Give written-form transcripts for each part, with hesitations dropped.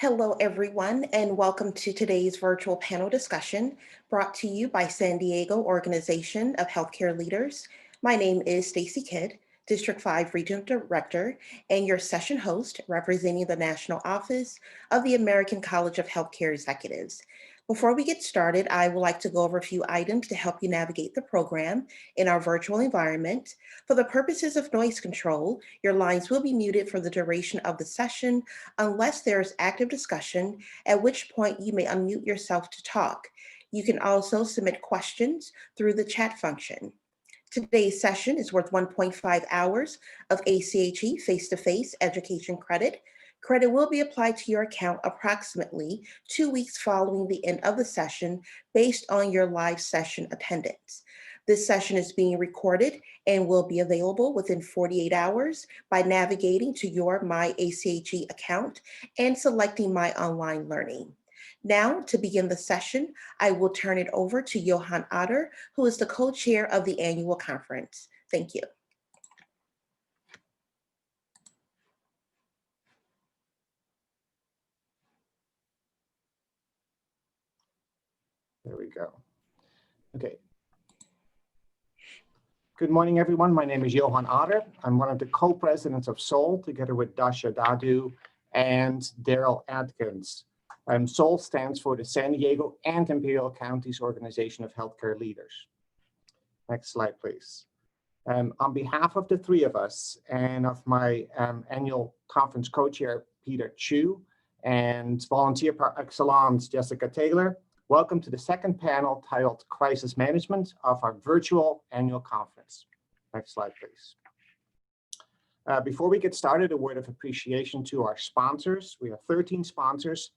Hello, everyone, and welcome to today's virtual panel discussion brought to you by San Diego Organization of Healthcare Leaders. My name is Stacy Kidd, District 5 Regional Director, and your session host representing the National Office of the American College of Healthcare Executives. Before we get started, I would like to go over a few items to help you navigate the program in our virtual environment. For the purposes of noise control, your lines will be muted for the duration of the session unless there is active discussion, at which point you may unmute yourself to talk. You can also submit questions through the chat function. Today's session is worth 1.5 hours of ACHE face-to-face education credit. Credit will be applied to your account approximately 2 weeks following the end of the session based on your live session attendance. This session is being recorded and will be available within 48 hours by navigating to your My ACHE account and selecting My Online Learning. Now, to begin the session, I will turn it over to Johan Otter, who is the co-chair of the annual conference. Thank you. There we go. Okay. Good morning, everyone. My name is Johan Otter. I'm one of the co-presidents of SOHL, together with Dasha Dadu and Daryl Adkins. SOHL stands for the San Diego and Imperial Counties Organization of Healthcare Leaders. Next slide, please. On behalf of the three of us and of my annual conference co-chair, Peter Chu, and volunteer par excellence, Jessica Taylor, welcome to the second panel titled Crisis Management of our virtual annual conference. Next slide, please. Before we get started, a word of appreciation to our sponsors. We have 13 sponsors,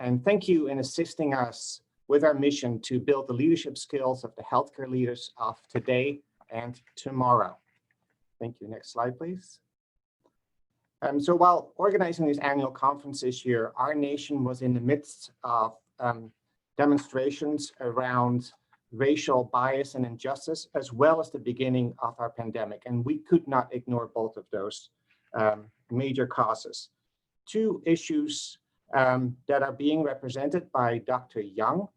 and thank you in assisting us with our mission to build the leadership skills of the healthcare leaders of today and tomorrow. Thank you. Next slide, please. So while organizing this annual conference this year, our nation was in the midst of demonstrations around racial bias and injustice, as well as the beginning of our pandemic. And we could not ignore both of those major causes. Two issues that are being represented by Dr. Young,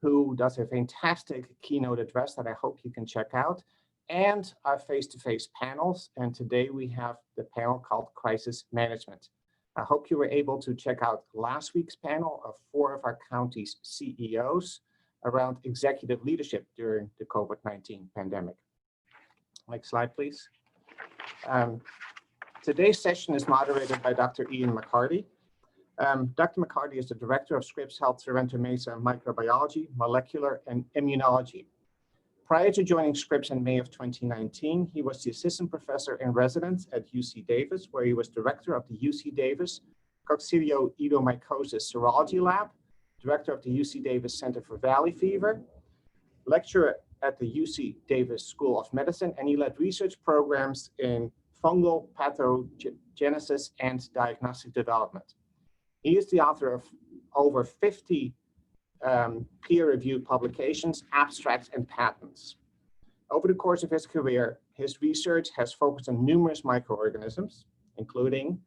who does a fantastic keynote address that I hope you can check out, and our face-to-face panels. And today we have the panel called Crisis Management. I hope you were able to check out last week's panel of 4 of our county's CEOs around executive leadership during the COVID-19 pandemic. Next slide, please. Today's session is moderated by Dr. Ian McCarty. Dr. McCarty is the director of Scripps Health Sorrento Mesa Microbiology, Molecular, and Immunology. Prior to joining Scripps in May of 2019, he was the assistant professor in residence at UC Davis, where he was director of the UC Davis Coccidioidomycosis Serology Lab, director of the UC Davis Center for Valley Fever, lecturer at the UC Davis School of Medicine, and he led research programs in fungal pathogenesis and diagnostic development. He is the author of over 50 peer-reviewed publications, abstracts, and patents. Over the course of his career, his research has focused on numerous microorganisms, including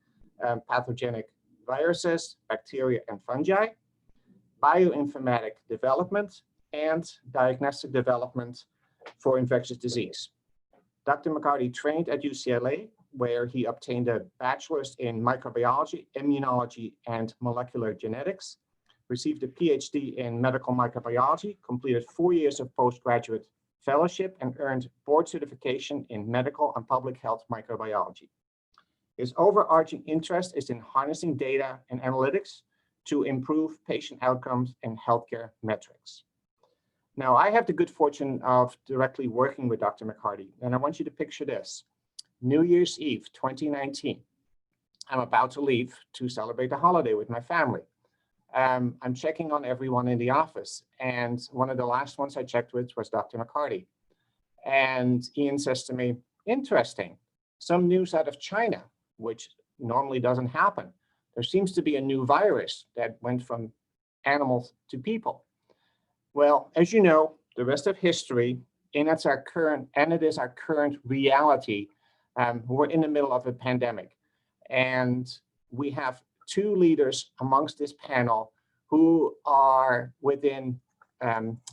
pathogenic viruses, bacteria, and fungi, bioinformatic development, and diagnostic development for infectious disease. Dr. McCarty trained at UCLA, where he obtained a bachelor's in microbiology, immunology, and molecular genetics, received a PhD in medical microbiology, completed 4 years of postgraduate fellowship, and earned board certification in medical and public health microbiology. His overarching interest is in harnessing data and analytics to improve patient outcomes and healthcare metrics. Now, I have the good fortune of directly working with Dr. McCarty, and I want you to picture this. New Year's Eve, 2019. I'm about to leave to celebrate the holiday with my family. I'm checking on everyone in the office, and one of the last ones I checked with was Dr. McCarty. And Ian says to me, interesting, some news out of China, which normally doesn't happen. There seems to be a new virus that went from animals to people. Well, as you know, the rest of history, and it is our current reality. We're in the middle of a pandemic, and we have two leaders amongst this panel who are within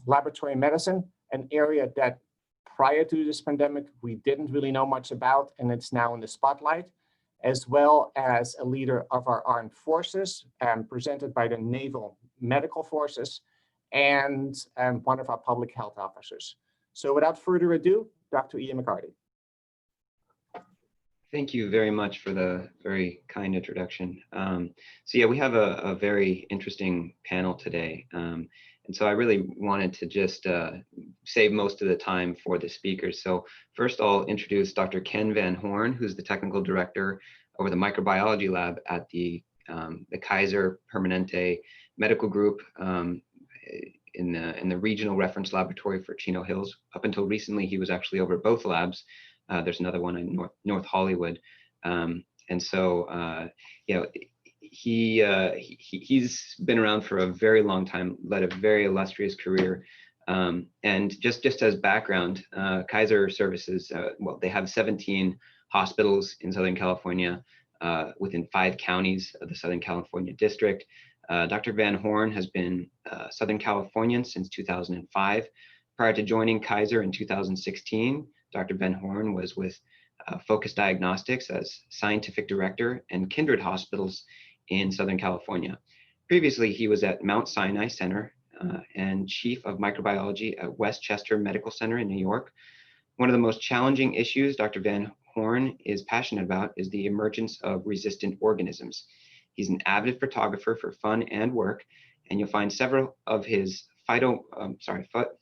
laboratory medicine, an area that prior to this pandemic, we didn't really know much about, and it's now in the spotlight, as well as a leader of our armed forces, presented by the Naval Medical Forces, and one of our public health officers. So without further ado, Dr. Ian McCarty. Thank you very much for the very kind introduction. So yeah, we have a very interesting panel today. And so I really wanted to just save most of the time for the speakers. So first I'll introduce Dr. Ken Van Horn, who's the technical director over the microbiology lab at the Kaiser Permanente Medical Group in the regional reference laboratory for Chino Hills. Up until recently, he was actually over both labs. There's another one in North Hollywood. And so, you know, he's been around for a very long time, led a very illustrious career. And just as background, Kaiser services, well, they have 17 hospitals in Southern California within 5 counties of the Southern California district. Dr. Van Horn has been Southern Californian since 2005. Prior to joining Kaiser in 2016, Dr. Van Horn was with Focus Diagnostics as scientific director and Kindred Hospitals in Southern California. Previously, he was at Mount Sinai Center and chief of microbiology at Westchester Medical Center in New York. One of the most challenging issues Dr. Van Horn is passionate about is the emergence of resistant organisms. He's an avid photographer for fun and work, and you'll find several of his photo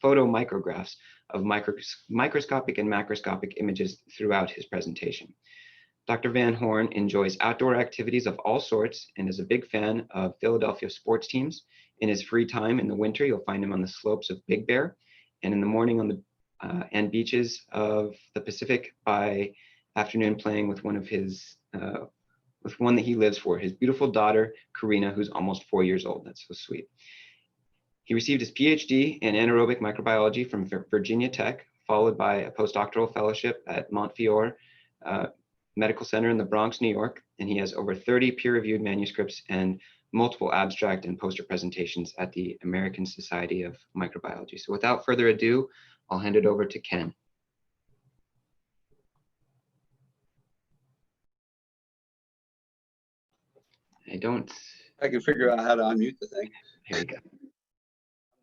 micrographs of microscopic and macroscopic images throughout his presentation. Dr. Van Horn enjoys outdoor activities of all sorts and is a big fan of Philadelphia sports teams. In his free time in the winter, you'll find him on the slopes of Big Bear, and in the morning on the and beaches of the Pacific by afternoon playing with one that he lives for, his beautiful daughter, Karina, who's almost 4 years old. That's so sweet. He received his PhD in anaerobic microbiology from Virginia Tech, followed by a postdoctoral fellowship at Montefiore Medical Center in the Bronx, New York, and he has over 30 peer-reviewed manuscripts and multiple abstract and poster presentations at the American Society of Microbiology. So without further ado, I'll hand it over to Ken. I can figure out how to unmute the thing. Here you go.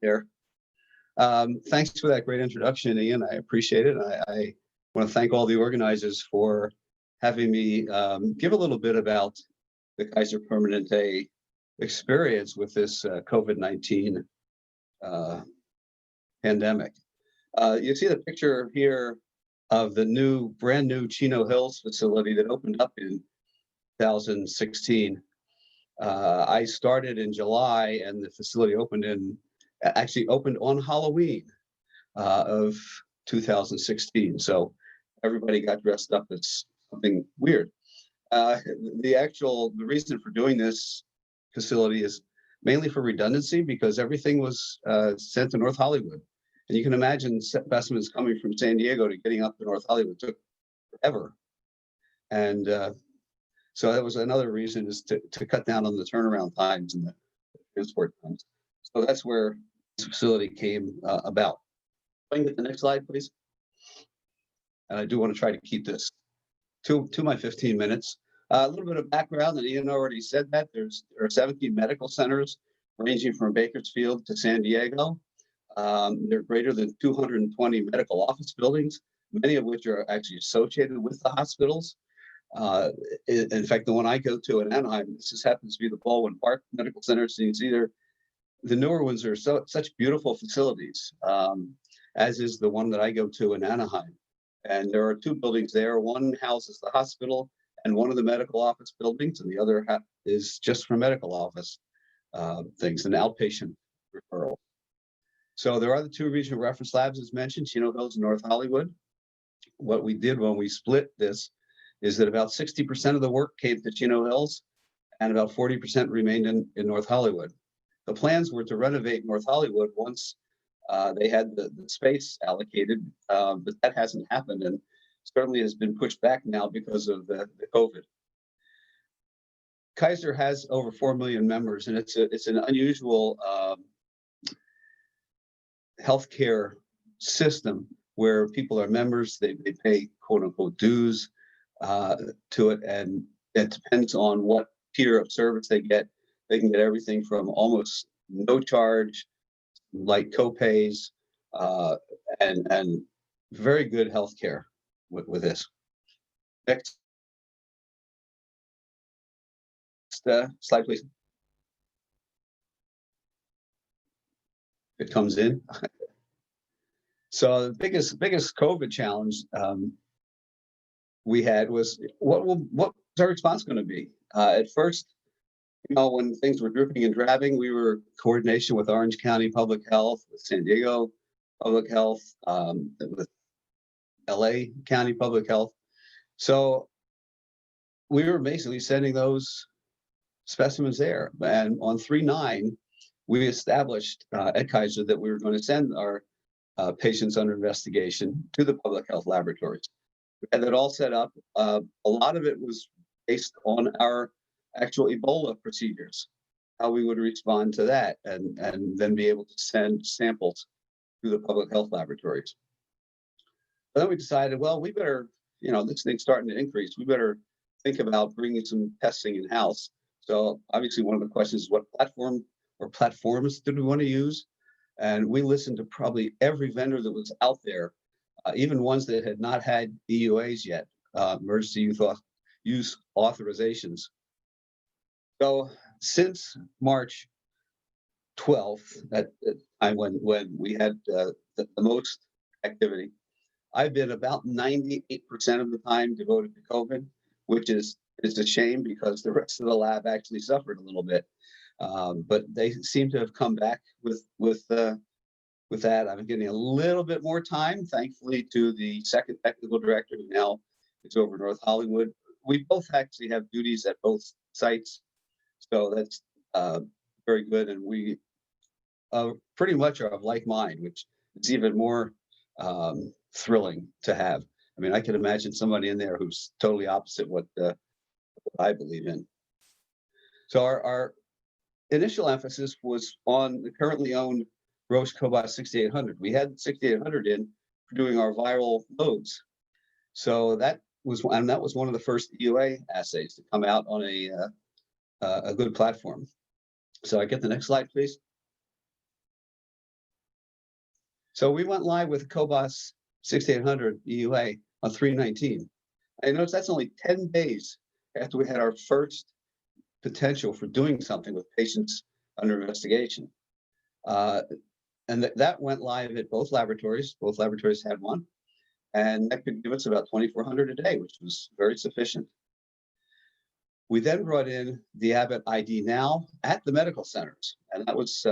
Here. Thanks for that great introduction, Ian. I appreciate it. I want to thank all the organizers for having me give a little bit about the Kaiser Permanente experience with this COVID-19 pandemic. You see the picture here of the brand new Chino Hills facility that opened up in 2016. I started in July, and the facility actually opened on Halloween of 2016. So everybody got dressed up as something weird. The reason for doing this facility is mainly for redundancy, because everything was sent to North Hollywood. And you can imagine specimens coming from San Diego to getting up to North Hollywood took forever. And so that was another reason, is to cut down on the turnaround times and the transport times. So that's where this facility came about. If I can get the next slide, please. And I do want to try to keep this to my 15 minutes. A little bit of background, and Ian already said that there are 17 medical centers ranging from Bakersfield to San Diego. There are greater than 220 medical office buildings, many of which are actually associated with the hospitals. In fact, the one I go to in Anaheim, this just happens to be the Baldwin Park Medical Center. So you can see the newer ones are such beautiful facilities, as is the one that I go to in Anaheim. And there are 2 buildings there. One houses the hospital and one of the medical office buildings, and the other is just for medical office things, an outpatient referral. So there are the 2 regional reference labs, as mentioned, Chino Hills and North Hollywood. What we did when we split this is that about 60% of the work came to Chino Hills and about 40% remained in North Hollywood. The plans were to renovate North Hollywood once they had the space allocated, but that hasn't happened, and certainly has been pushed back now because of the COVID. Kaiser has over 4 million members, and it's an unusual healthcare system where people are members. They pay quote unquote dues to it, and it depends on what tier of service they get. They can get everything from almost no charge, like co-pays, and very good healthcare with this. Next slide, please. It comes in. So the biggest COVID challenge we had was what was our response going to be? At first, when things were dripping and drabbing, we were in coordination with Orange County Public Health, with San Diego Public Health, with LA County Public Health. So we were basically sending those specimens there. And on 3/9, we established at Kaiser that we were going to send our patients under investigation to the public health laboratories. We had that all set up. A lot of it was based on our actual Ebola procedures, how we would respond to that, and then be able to send samples to the public health laboratories. But then we decided, well, we better, this thing's starting to increase. We better think about bringing some testing in-house. So obviously one of the questions is what platform or platforms did we want to use? And we listened to probably every vendor that was out there, even ones that had not had EUAs yet, emergency use authorizations. So since March 12th, at the time when we had the most activity, I've been about 98% of the time devoted to COVID, which is a shame because the rest of the lab actually suffered a little bit. But they seem to have come back with that. I'm getting a little bit more time, thankfully, to the second technical director who now is over North Hollywood. We both actually have duties at both sites, so that's very good. And we pretty much are of like mind, which is even more thrilling to have. I mean, I can imagine somebody in there who's totally opposite what I believe in. So our initial emphasis was on the currently owned Roche Cobas 6800. We had 6800 in for doing our viral loads. So that was one of the first EUA assays to come out on a good platform. So I get the next slide, please. So we went live with Cobas 6800 EUA on 3/19. I noticed that's only 10 days after we had our first potential for doing something with patients under investigation. And that went live at both laboratories. Both laboratories had one. And that could give us about 2,400 a day, which was very sufficient. We then brought in the Abbott ID Now at the medical centers, and that was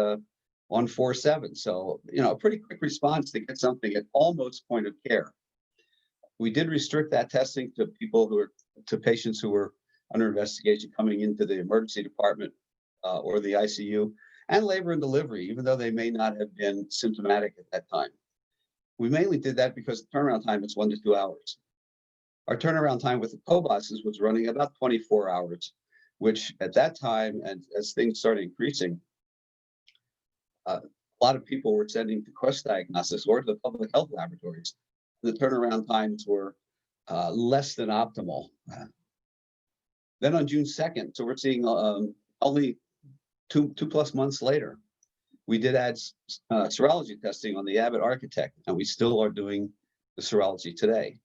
on 4/7. So, a pretty quick response to get something at almost point of care. We did restrict that testing to patients who were under investigation coming into the emergency department or the ICU, and labor and delivery, even though they may not have been symptomatic at that time. We mainly did that because the turnaround time is 1 to 2 hours. Our turnaround time with the Cobas was running about 24 hours, which at that time, and as things started increasing, a lot of people were sending to Quest Diagnostics or to the public health laboratories. The turnaround times were less than optimal. Then on June 2nd, so we're seeing only two plus months later, we did add serology testing on the Abbott Architect, and we still are doing the serology today.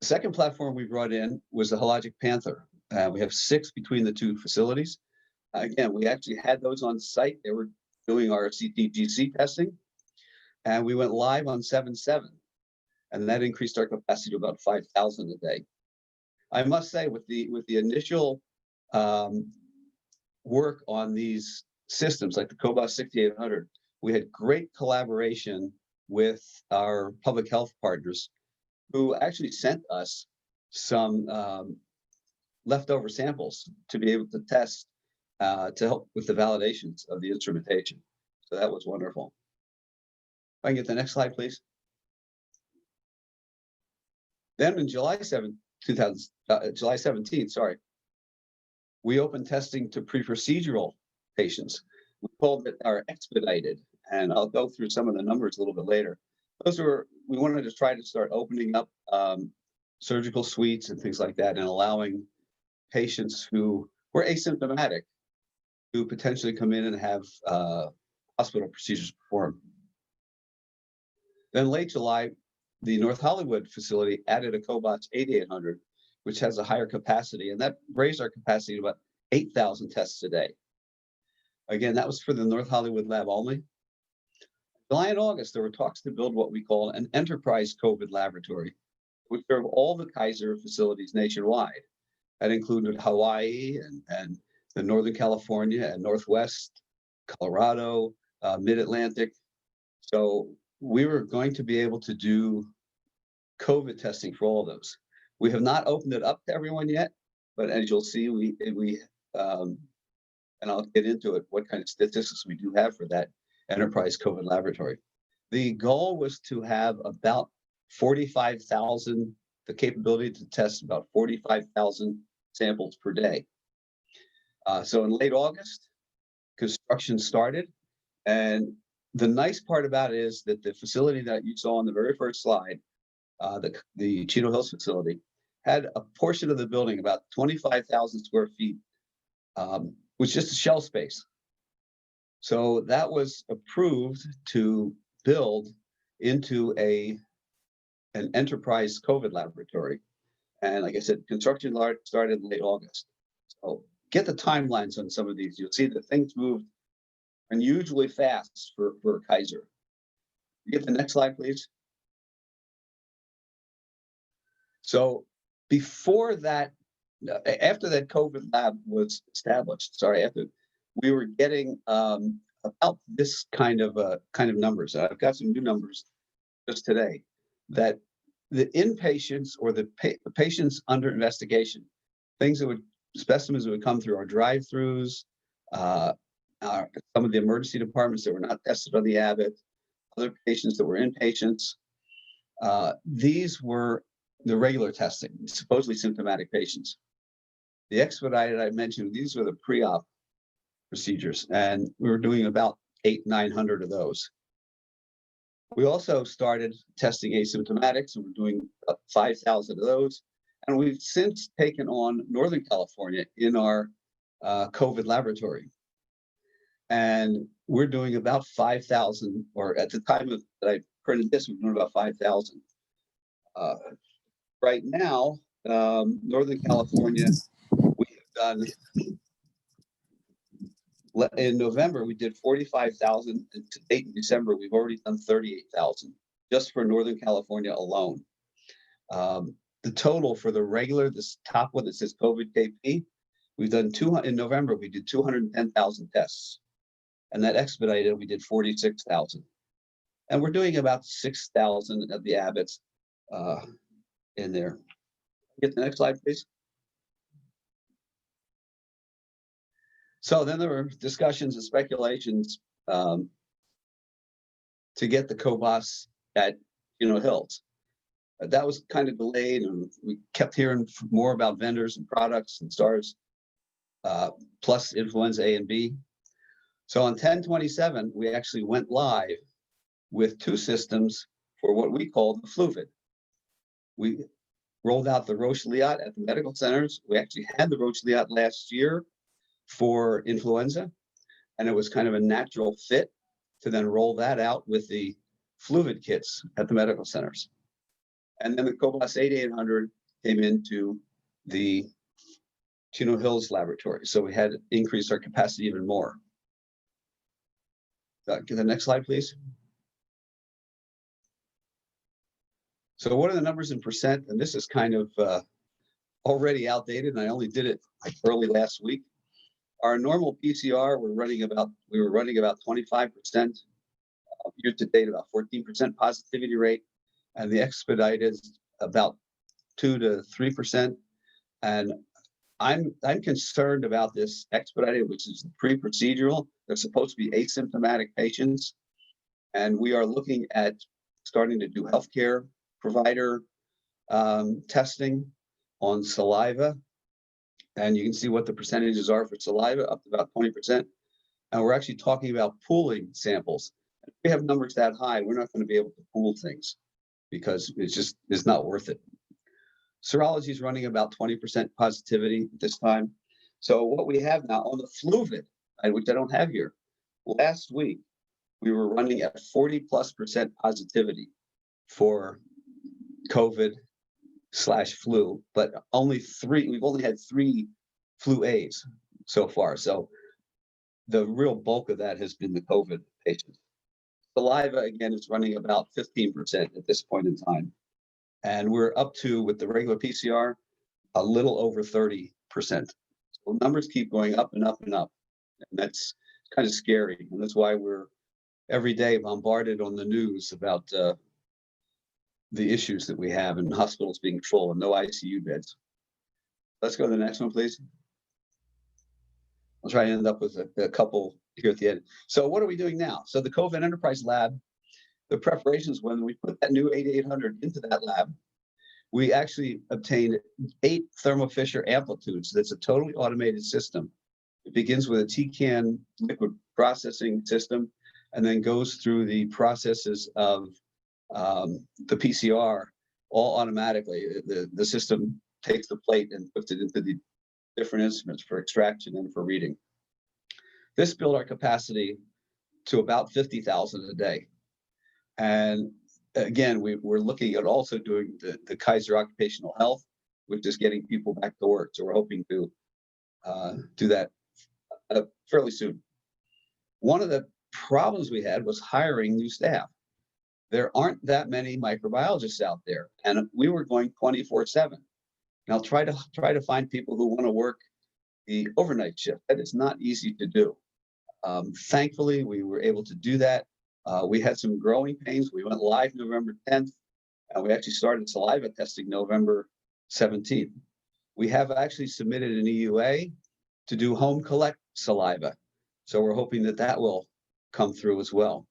The second platform we brought in was the Hologic Panther. We have 6 between the two facilities. Again, we actually had those on site. They were doing our CTGC testing, and we went live on 7/7, and that increased our capacity to about 5,000 a day. I must say, with the initial work on these systems, like the Cobas 6800, we had great collaboration with our public health partners, who actually sent us some leftover samples to be able to test to help with the validations of the instrumentation. So that was wonderful. If I can get the next slide, please. Then in July 17th, We opened testing to pre-procedural patients. We called it our expedited, and I'll go through some of the numbers a little bit later. We wanted to try to start opening up surgical suites and things like that, and allowing patients who were asymptomatic to potentially come in and have hospital procedures performed. Then late July, the North Hollywood facility added a cobas 8800, which has a higher capacity, and that raised our capacity to about 8,000 tests a day. Again, that was for the North Hollywood lab only. July and August, there were talks to build what we call an enterprise COVID laboratory, which serve all the Kaiser facilities nationwide. That included Hawaii and the Northern California and Northwest, Colorado, Mid-Atlantic. So we were going to be able to do COVID testing for all of those. We have not opened it up to everyone yet, but as you'll see, and I'll get into it, what kind of statistics we do have for that enterprise COVID laboratory. The goal was to have about 45,000, the capability to test about 45,000 samples per day. So in late August, construction started. And the nice part about it is that the facility that you saw on the very first slide, the Chino Hills facility, had a portion of the building, about 25,000 square feet, was just a shell space. So that was approved to build into an enterprise COVID laboratory. And like I said, construction started in late August. So get the timelines on some of these. You'll see that things moved unusually fast for Kaiser. Get the next slide, please. So before that, after that COVID lab was established, after we were getting about this kind of numbers. I've got some new numbers just today, that the inpatients or the patients under investigation, specimens that would come through our drive-throughs, some of the emergency departments that were not tested on the Abbott, other patients that were inpatients. These were the regular testing, supposedly symptomatic patients. The expedited I mentioned, these were the pre-op procedures, and we were doing about 800-900 of those. We also started testing asymptomatics, and we're doing 5,000 of those. And we've since taken on Northern California in our COVID laboratory. And we're doing about 5,000, or at the time that I printed this, we're doing about 5,000. Right now, Northern California, we have done, in November, we did 45,000. And to date in December, we've already done 38,000 just for Northern California alone. The total for the regular, this top one that says COVID KP, we've done in November, we did 210,000 tests. And that expedited, we did 46,000. And we're doing about 6,000 of the Abbotts in there. Get the next slide, please. So then there were discussions and speculations to get the cobas at Hills. That was kind of delayed, and we kept hearing more about vendors and products and SARS, plus influenza A and B. So on 10/27, we actually went live with 2 systems for what we call the Fluvid. We rolled out the Roche Liat at the medical centers. We actually had the Roche Liat last year for influenza, and it was kind of a natural fit to then roll that out with the Fluvid kits at the medical centers. And then the cobas 8800 came into the Chino Hills laboratory. So we had to increase our capacity even more. Get the next slide, please. So what are the numbers in percent? And this is kind of already outdated, and I only did it like early last week. Our normal PCR, we were running about 25%, year to date about 14% positivity rate, and the expedited is about 2 to 3%. And I'm concerned about this expedited, which is the pre-procedural. They're supposed to be asymptomatic patients, and we are looking at starting to do healthcare provider testing on saliva And you can see what the percentages are for saliva, up to about 20%. And we're actually talking about pooling samples. If we have numbers that high, we're not going to be able to pool things because it's not worth it. Serology is running about 20% positivity at this time. So what we have now on the FluVid, which I don't have here, last week, we were running at 40+% positivity for COVID/flu, but we've only had 3 flu A's so far. So the real bulk of that has been the COVID patients. Saliva, again, is running about 15% at this point in time. And we're up to, with the regular PCR, a little over 30%. So numbers keep going up and up and up. And that's kind of scary. And that's why we're every day bombarded on the news about the issues that we have and hospitals being full and no ICU beds. Let's go to the next one, please. I'll try to end up with a couple here at the end. So what are we doing now? So the COVID Enterprise Lab, the preparations, when we put that new 8800 into that lab, we actually obtained 8 Thermo Fisher amplitudes. That's a totally automated system. It begins with a TCAN liquid processing system and then goes through the processes of the PCR all automatically. The system takes the plate and puts it into the different instruments for extraction and for reading. This built our capacity to about 50,000 a day. And again, we're looking at also doing the Kaiser Occupational Health, which is getting people back to work. So we're hoping to do that fairly soon. One of the problems we had was hiring new staff. There aren't that many microbiologists out there, and we were going 24/7. Now try to find people who want to work the overnight shift. That is not easy to do. Thankfully, we were able to do that. We had some growing pains. We went live November 10th, and we actually started saliva testing November 17th. We have actually submitted an EUA to do home collect saliva. So we're hoping that that will come through as well.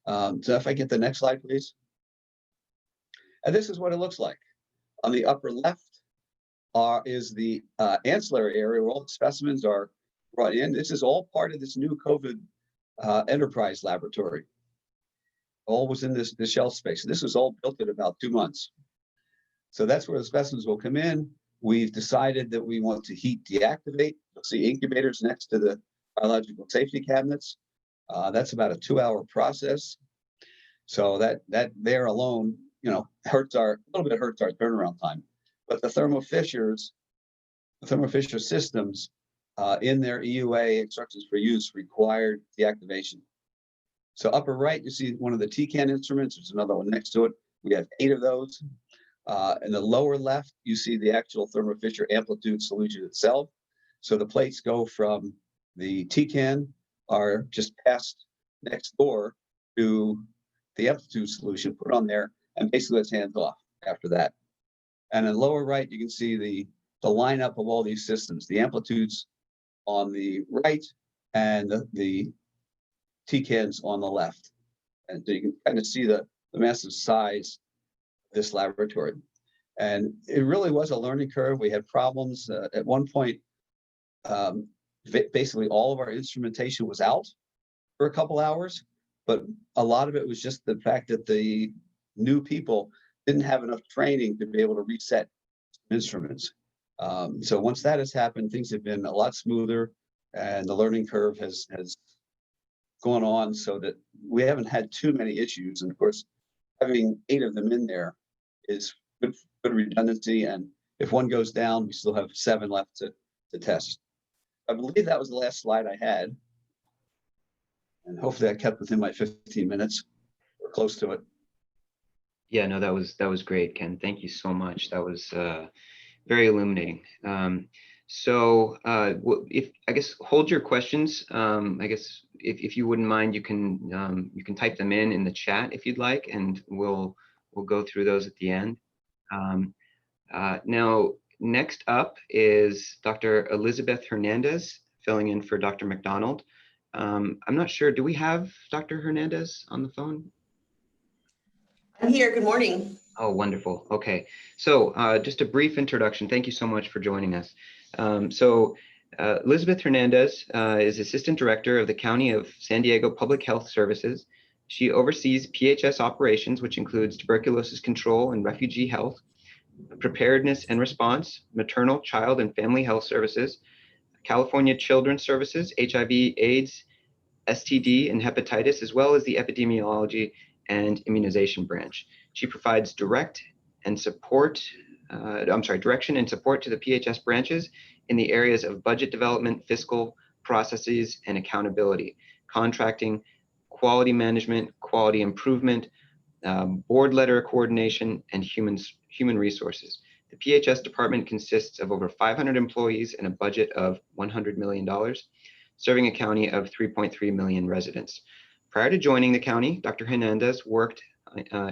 So if I get the next slide, please. And this is what it looks like. On the upper left is the ancillary area where all the specimens are brought in. This is all part of this new COVID enterprise laboratory. All was in this shelf space. This was all built in about 2 months. So that's where the specimens will come in. We've decided that we want to heat deactivate. You'll see incubators next to the biological safety cabinets. That's about a 2-hour process. So that there alone, hurts our turnaround time. But the Thermo Fisher systems in their EUA instructions for use required deactivation. So upper right, you see one of the TCAN instruments. There's another one next to it. We have 8 of those. In the lower left, you see the actual Thermo Fisher amplitude solution itself. So the plates go from the TCAN, are just passed next door to the amplitude solution, put on there, and basically it's hands off after that. And in the lower right, you can see the lineup of all these systems, the amplitudes on the right and the TCANs on the left. And so you can kind of see the massive size of this laboratory. And it really was a learning curve. We had problems at one point. Basically all of our instrumentation was out for a couple hours, but a lot of it was just the fact that the new people didn't have enough training to be able to reset instruments. So once that has happened, things have been a lot smoother, and the learning curve has gone on so that we haven't had too many issues. And of course, having 8 of them in there is good redundancy. And if one goes down, we still have 7 left to test. I believe that was the last slide I had. And hopefully I kept within my 15 minutes or close to it. Yeah, no, that was great, Ken. Thank you so much. That was very illuminating. So if I guess hold your questions. I guess if you wouldn't mind, you can type them in the chat if you'd like, and we'll go through those at the end. Now, next up is Dr. Elizabeth Hernandez, filling in for Dr. McDonald. I'm not sure, do we have Dr. Hernandez on the phone? I'm here. Good morning. Oh, wonderful. Okay. So just a brief introduction. Thank you so much for joining us. Elizabeth Hernandez is Assistant Director of the County of San Diego Public Health Services. She oversees PHS operations, which includes tuberculosis control and refugee health, preparedness and response, maternal, child, and family health services, California Children's Services, HIV, AIDS, STD, and hepatitis, as well as the epidemiology and immunization branch. She provides direction and support to the PHS branches in the areas of budget development, fiscal processes, and accountability, contracting, quality management, quality improvement, board letter coordination, and human resources. The PHS department consists of over 500 employees and a budget of $100 million, serving a county of 3.3 million residents. Prior to joining the county, Dr. Hernandez worked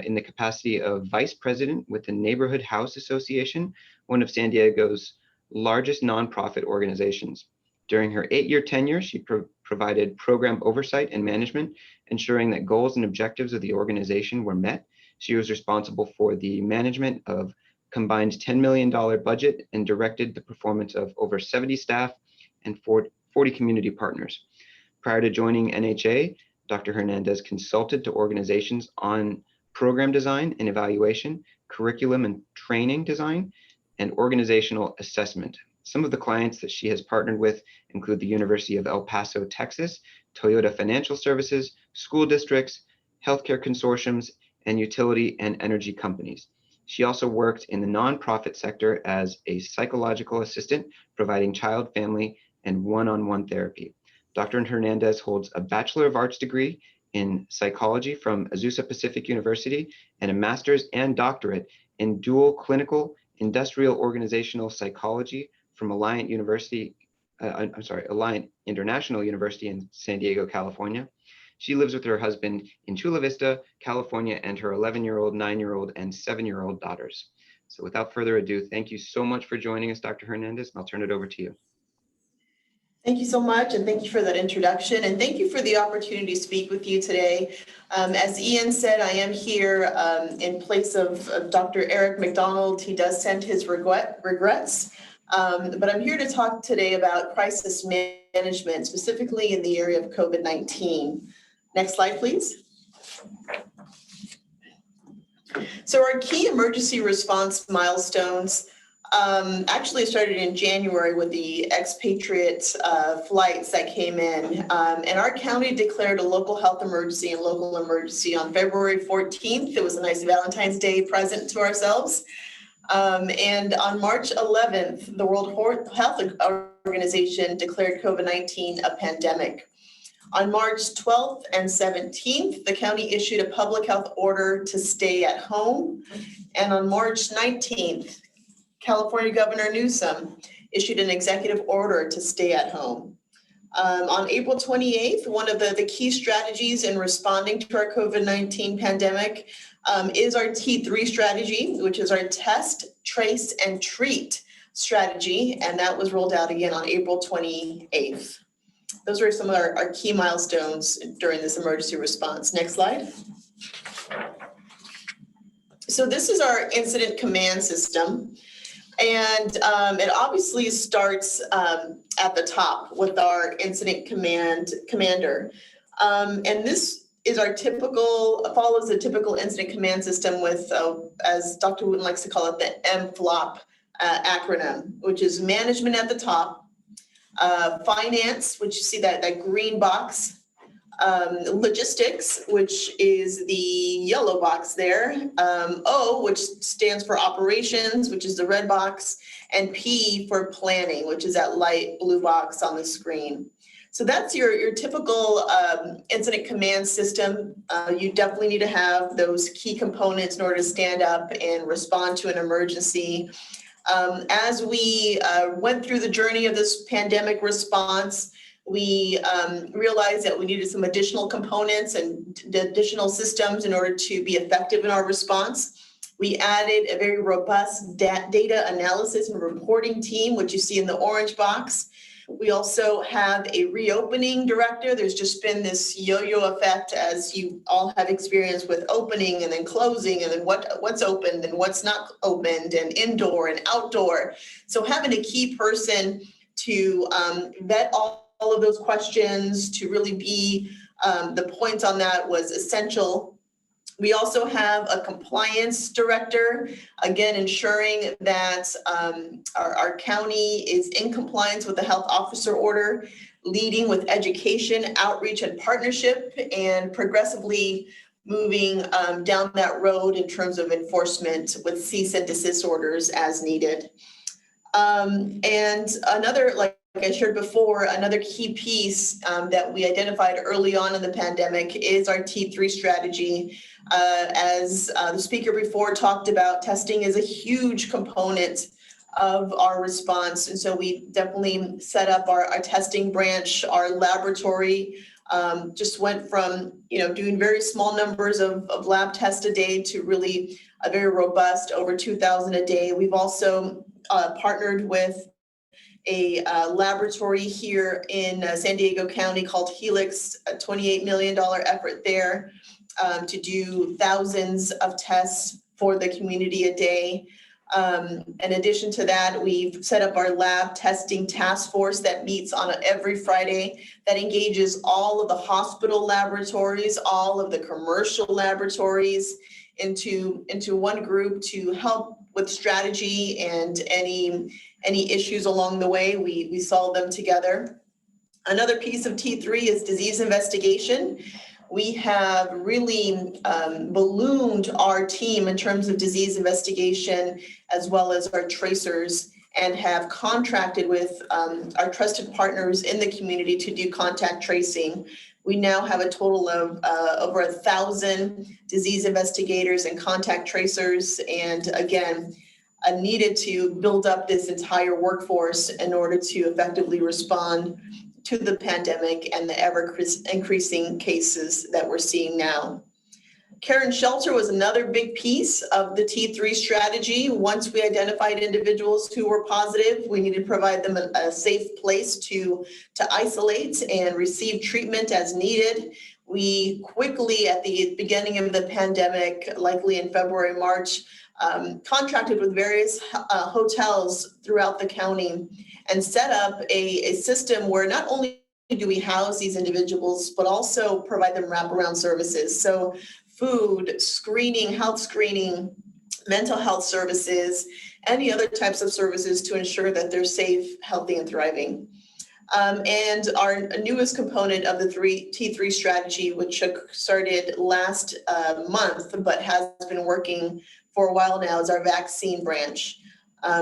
in the capacity of Vice President with the Neighborhood House Association, one of San Diego's largest nonprofit organizations. During her 8-year tenure, she provided program oversight and management, ensuring that goals and objectives of the organization were met. She was responsible for the management of combined $10 million budget and directed the performance of over 70 staff and 40 community partners. Prior to joining NHA, Dr. Hernandez consulted to organizations on program design and evaluation, curriculum and training design, and organizational assessment. Some of the clients that she has partnered with include the University of El Paso, Texas, Toyota Financial Services, school districts, healthcare consortiums, and utility and energy companies. She also worked in the nonprofit sector as a psychological assistant, providing child, family, and one-on-one therapy. Dr. Hernandez holds a Bachelor of Arts degree in psychology from Azusa Pacific University and a master's and doctorate in dual clinical industrial organizational psychology from Alliant International University in San Diego, California. She lives with her husband in Chula Vista, California, and her 11-year-old, 9-year-old, and 7-year-old daughters. So without further ado, thank you so much for joining us, Dr. Hernandez. I'll turn it over to you. Thank you so much, and thank you for that introduction, and thank you for the opportunity to speak with you today. As Ian said, I am here in place of Dr. Eric McDonald. He does send his regrets, but I'm here to talk today about crisis management, specifically in the area of COVID-19. Next slide, please. So our key emergency response milestones actually started in January with the expatriate flights that came in. And our county declared a local health emergency and local emergency on February 14th. It was a nice Valentine's Day present to ourselves. And on March 11th, the World Health Organization declared COVID-19 a pandemic. On March 12th and 17th, the county issued a public health order to stay at home. And on March 19th, California Governor Newsom issued an executive order to stay at home. On April 28th, one of the key strategies in responding to our COVID-19 pandemic is our T3 strategy, which is our test, trace, and treat strategy. And that was rolled out again on April 28th. Those are some of our key milestones during this emergency response. Next slide. So this is our incident command system. And it obviously starts at the top with our incident commander. And this is our follows a typical incident command system with, as Dr. Wooten likes to call it, the MFLOP acronym, which is management at the top, finance, which you see that green box, logistics, which is the yellow box there, O, which stands for operations, which is the red box, and P for planning, which is that light blue box on the screen. So that's your typical incident command system. You definitely need to have those key components in order to stand up and respond to an emergency. As we went through the journey of this pandemic response, we realized that we needed some additional components and additional systems in order to be effective in our response. We added a very robust data analysis and reporting team, which you see in the orange box. We also have a reopening director. There's just been this yo-yo effect, as you all have experienced, with opening and then closing, and then what's opened and what's not opened, and indoor and outdoor. So having a key person to vet all of those questions, to really be the point on that, was essential. We also have a compliance director, again, ensuring that our county is in compliance with the health officer order, leading with education, outreach, and partnership, and progressively moving down that road in terms of enforcement with cease and desist orders as needed. And another, like I shared before, another key piece that we identified early on in the pandemic is our T3 strategy. As the speaker before talked about, testing is a huge component of our response. And so we definitely set up our testing branch. Our laboratory just went from, doing very small numbers of lab tests a day to really a very robust, over 2,000 a day. We've also partnered with a laboratory here in San Diego County called Helix, a $28 million effort there to do thousands of tests for the community a day. In addition to that, we've set up our lab testing task force that meets on every Friday, that engages all of the hospital laboratories, all of the commercial laboratories into one group to help with strategy, and any issues along the way, we solve them together. Another piece of T3 is disease investigation. We have really ballooned our team in terms of disease investigation, as well as our tracers, and have contracted with our trusted partners in the community to do contact tracing. We now have a total of over 1,000 disease investigators and contact tracers, and again, needed to build up this entire workforce in order to effectively respond to the pandemic and the ever increasing cases that we're seeing now. Care and shelter was another big piece of the T3 strategy. Once we identified individuals who were positive, we needed to provide them a safe place to isolate and receive treatment as needed. We quickly, at the beginning of the pandemic, likely in February, March, contracted with various hotels throughout the county and set up a system where not only do we house these individuals, but also provide them wraparound services. So food, screening, health screening, mental health services, any other types of services to ensure that they're safe, healthy, and thriving. And our newest component of the T3 strategy, which started last month, but has been working for a while now, is our vaccine branch.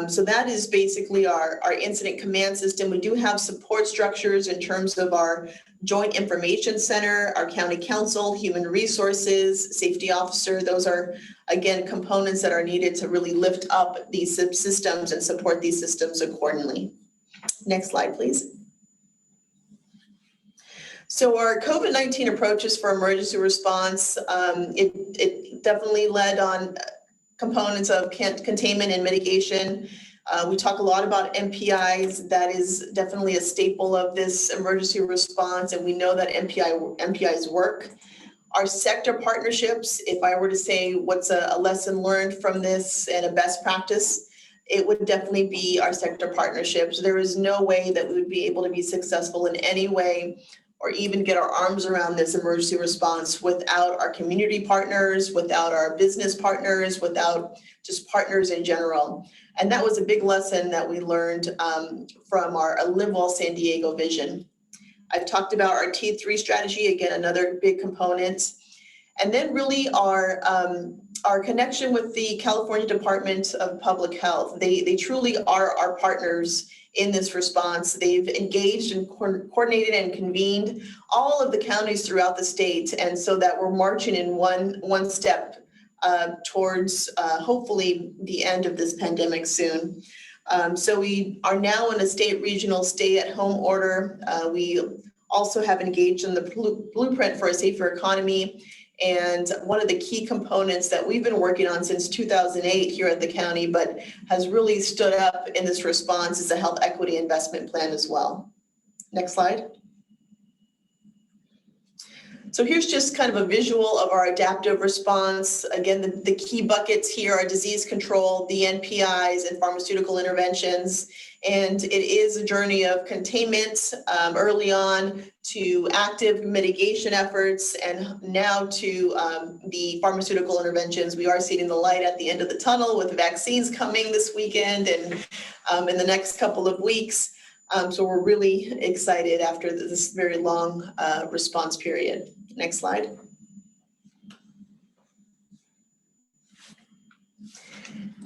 So that is basically our incident command system. We do have support structures in terms of our Joint Information Center, our county council, human resources, safety officer. Those are, again, components that are needed to really lift up these systems and support these systems accordingly. Next slide, please. So our COVID-19 approaches for emergency response, it definitely led on components of containment and mitigation. We talk a lot about MPIs. That is definitely a staple of this emergency response, and we know that MPIs work. Our sector partnerships, if I were to say what's a lesson learned from this and a best practice, it would definitely be our sector partnerships. There is no way that we would be able to be successful in any way or even get our arms around this emergency response without our community partners, without our business partners, without just partners in general. And that was a big lesson that we learned from our Live Well San Diego vision. I've talked about our T3 strategy, again, another big component. And then really our connection with the California Department of Public Health. They truly are our partners in this response. They've engaged and coordinated and convened all of the counties throughout the state, and so that we're marching in one step towards hopefully the end of this pandemic soon. So we are now in a state regional stay-at-home order. We also have engaged in the blueprint for a safer economy. And one of the key components that we've been working on since 2008 here at the county, but has really stood up in this response, is a health equity investment plan as well. Next slide. So here's just kind of a visual of our adaptive response. Again, the key buckets here are disease control, the NPIs, and pharmaceutical interventions. And it is a journey of containment early on to active mitigation efforts, and now to the pharmaceutical interventions. We are seeing the light at the end of the tunnel with vaccines coming this weekend and in the next couple of weeks. So we're really excited after this very long response period. Next slide.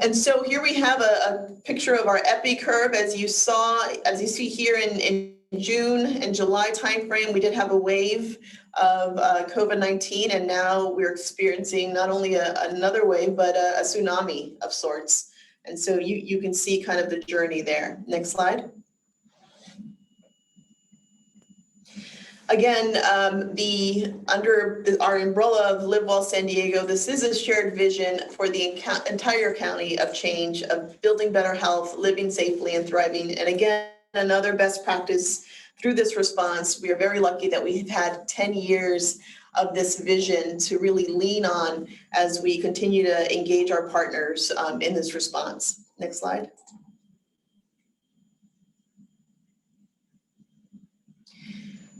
And so here we have a picture of our epi curve. As you see here in June and July timeframe, we did have a wave of COVID-19, and now we're experiencing not only another wave, but a tsunami of sorts. And so you can see kind of the journey there. Next slide. Again, under our umbrella of Live Well San Diego, this is a shared vision for the entire county of change, of building better health, living safely and thriving. And again, another best practice through this response. We are very lucky that we've had 10 years of this vision to really lean on as we continue to engage our partners in this response. Next slide.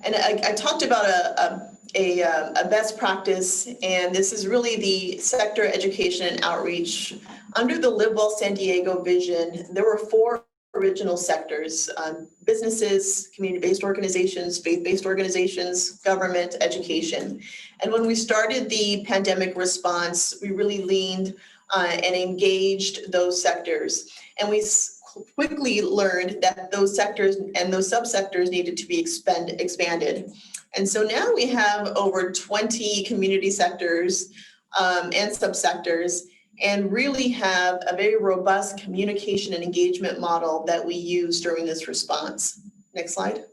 And I talked about a best practice, and this is really the sector education and outreach. Under the Live Well San Diego vision, there were 4 original sectors: businesses, community-based organizations, faith-based organizations, government, education. And when we started the pandemic response, we really leaned and engaged those sectors. And we quickly learned that those sectors and those subsectors needed to be expanded. And so now we have over 20 community sectors and subsectors, and really have a very robust communication and engagement model that we use during this response. Next slide.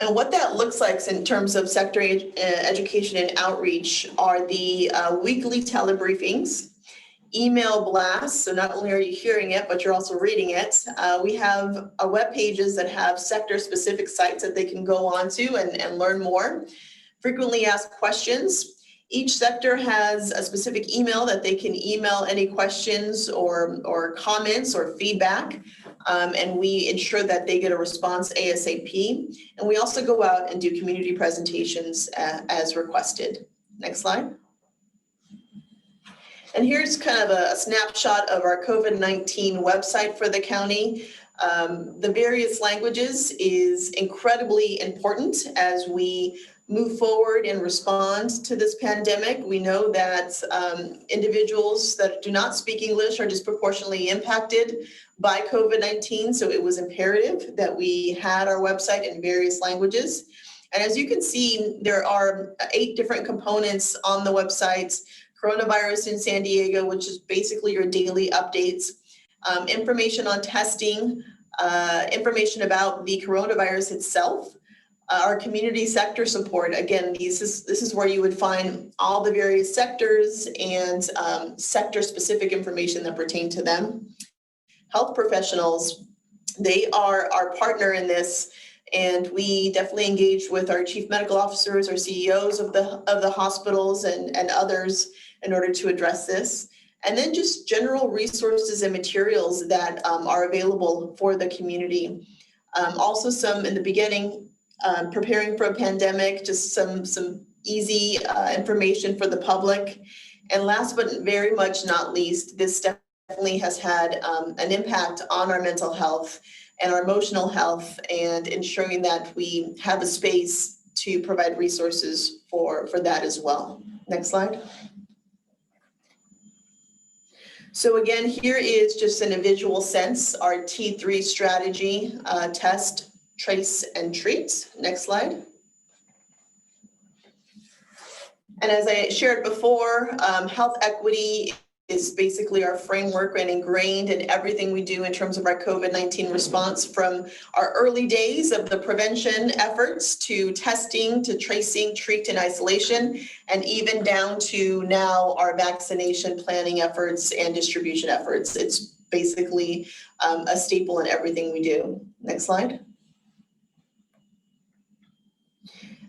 And what that looks like in terms of sector education and outreach are the weekly telebriefings, email blasts. So not only are you hearing it, but you're also reading it. We have web pages that have sector specific sites that they can go onto and learn more. Frequently asked questions. Each sector has a specific email that they can email any questions or comments or feedback. And we ensure that they get a response ASAP. And we also go out and do community presentations as requested. Next slide. And here's kind of a snapshot of our COVID-19 website for the county. The various languages is incredibly important as we move forward and respond to this pandemic. We know that individuals that do not speak English are disproportionately impacted by COVID-19. So it was imperative that we had our website in various languages. And as you can see, there are 8 different components on the website. Coronavirus in San Diego, which is basically your daily updates, information on testing, information about the coronavirus itself, our community sector support. Again, this is where you would find all the various sectors and sector-specific information that pertain to them. Health professionals, they are our partner in this, and we definitely engage with our chief medical officers, our CEOs of the hospitals and others in order to address this. And then just general resources and materials that are available for the community. Also some in the beginning, preparing for a pandemic, just some easy information for the public. And last but very much not least, this definitely has had an impact on our mental health and our emotional health, and ensuring that we have a space to provide resources for that as well. Next slide. So again, here is just in a visual sense, our T3 strategy, test, trace, and treat. Next slide. And as I shared before, health equity is basically our framework and ingrained in everything we do in terms of our COVID-19 response, from our early days of the prevention efforts to testing, to tracing, treat, and isolation, and even down to now our vaccination planning efforts and distribution efforts. It's basically a staple in everything we do. Next slide.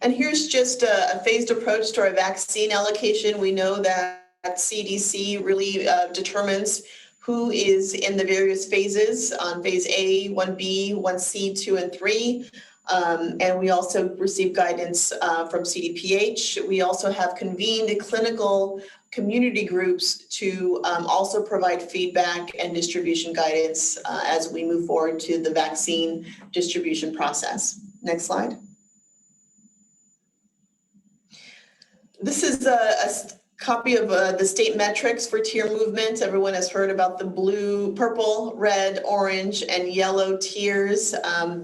And here's just a phased approach to our vaccine allocation. We know that CDC really determines who is in the various phases on phase A, 1B, 1C, 2, and 3. And we also receive guidance from CDPH. We also have convened clinical community groups to also provide feedback and distribution guidance as we move forward to the vaccine distribution process. Next slide. This is a copy of the state metrics for tier movement. Everyone has heard about the blue, purple, red, orange, and yellow tiers.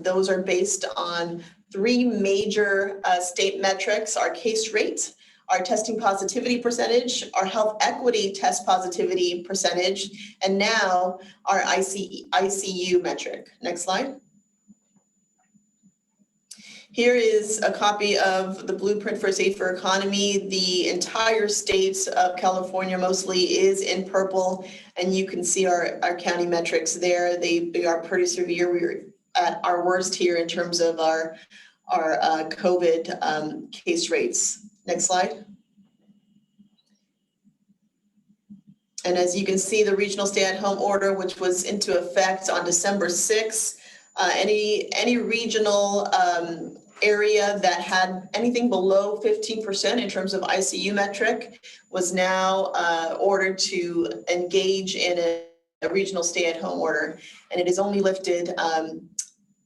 Those are based on 3 major state metrics: our case rate, our testing positivity percentage, our health equity test positivity percentage, and now our ICU metric. Next slide. Here is a copy of the blueprint for a safer economy. The entire state of California mostly is in purple, and you can see our county metrics there. They are pretty severe. We're at our worst here in terms of our COVID case rates. Next slide. And as you can see, the regional stay-at-home order, which was into effect on December 6th, any regional area that had anything below 15% in terms of ICU metric was now ordered to engage in a regional stay-at-home order. And it is only lifted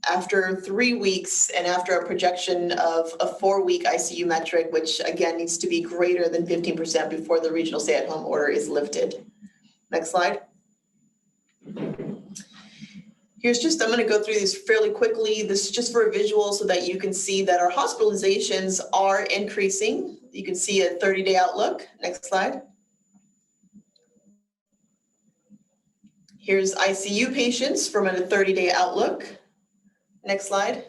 after 3 weeks and after a projection of a 4-week ICU metric, which again needs to be greater than 15% before the regional stay-at-home order is lifted. Next slide. Here's just, I'm going to go through these fairly quickly. This is just for a visual so that you can see that our hospitalizations are increasing. You can see a 30-day outlook. Next slide. Here's ICU patients from a 30-day outlook. Next slide.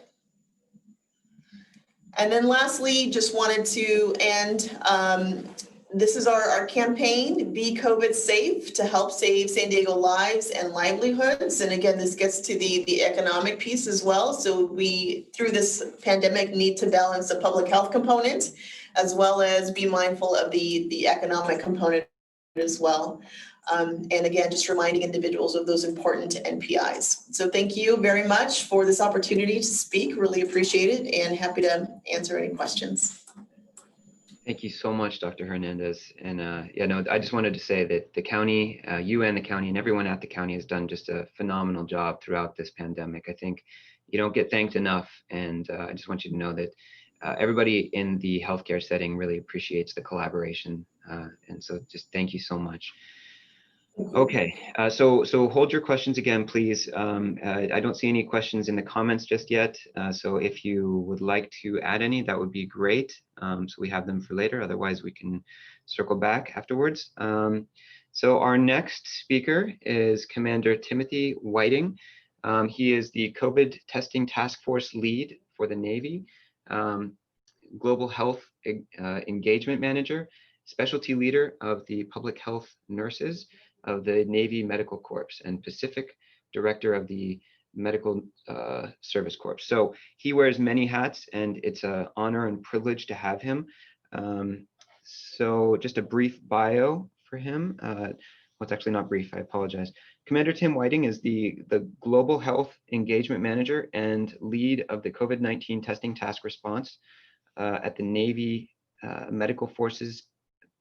And then lastly, just wanted to end, this is our campaign, Be COVID Safe, to help save San Diego lives and livelihoods. And again, this gets to the economic piece as well. So we, through this pandemic, need to balance the public health component as well as be mindful of the economic component as well. And again, just reminding individuals of those important NPIs. So thank you very much for this opportunity to speak. Really appreciate it and happy to answer any questions. Thank you so much, Dr. Hernandez. And yeah, no, I just wanted to say that the county, you and the county and everyone at the county has done just a phenomenal job throughout this pandemic. I think you don't get thanked enough. And I just want you to know that everybody in the healthcare setting really appreciates the collaboration. And so just thank you so much. Okay, so hold your questions again, please. I don't see any questions in the comments just yet. So if you would like to add any, that would be great. So we have them for later. Otherwise, we can circle back afterwards. So our next speaker is Commander Timothy Whiting. He is the COVID Testing Task Force lead for the Navy, Global Health Engagement Manager, Specialty Leader of the Public Health Nurses of the Navy Medical Corps, and Pacific Director of the Medical Service Corps. So he wears many hats, and it's an honor and privilege to have him. So just a brief bio for him. Well, it's actually not brief, I apologize. Commander Tim Whiting is the Global Health Engagement Manager and lead of the COVID-19 Testing Task Response at the Navy Medical Forces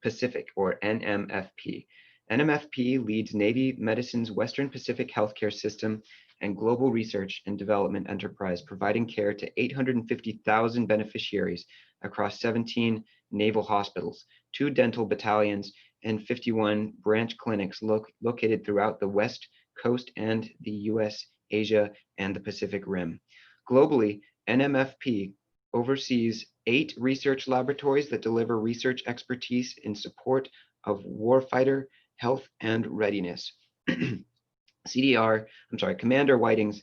Pacific, or NMFP. NMFP leads Navy Medicine's Western Pacific Healthcare System and global research and development enterprise, providing care to 850,000 beneficiaries across 17 naval hospitals, 2 dental battalions, and 51 branch clinics located throughout the West Coast and the US, Asia, and the Pacific Rim. Globally, NMFP oversees 8 research laboratories that deliver research expertise in support of warfighter Health and Readiness. Commander Whitings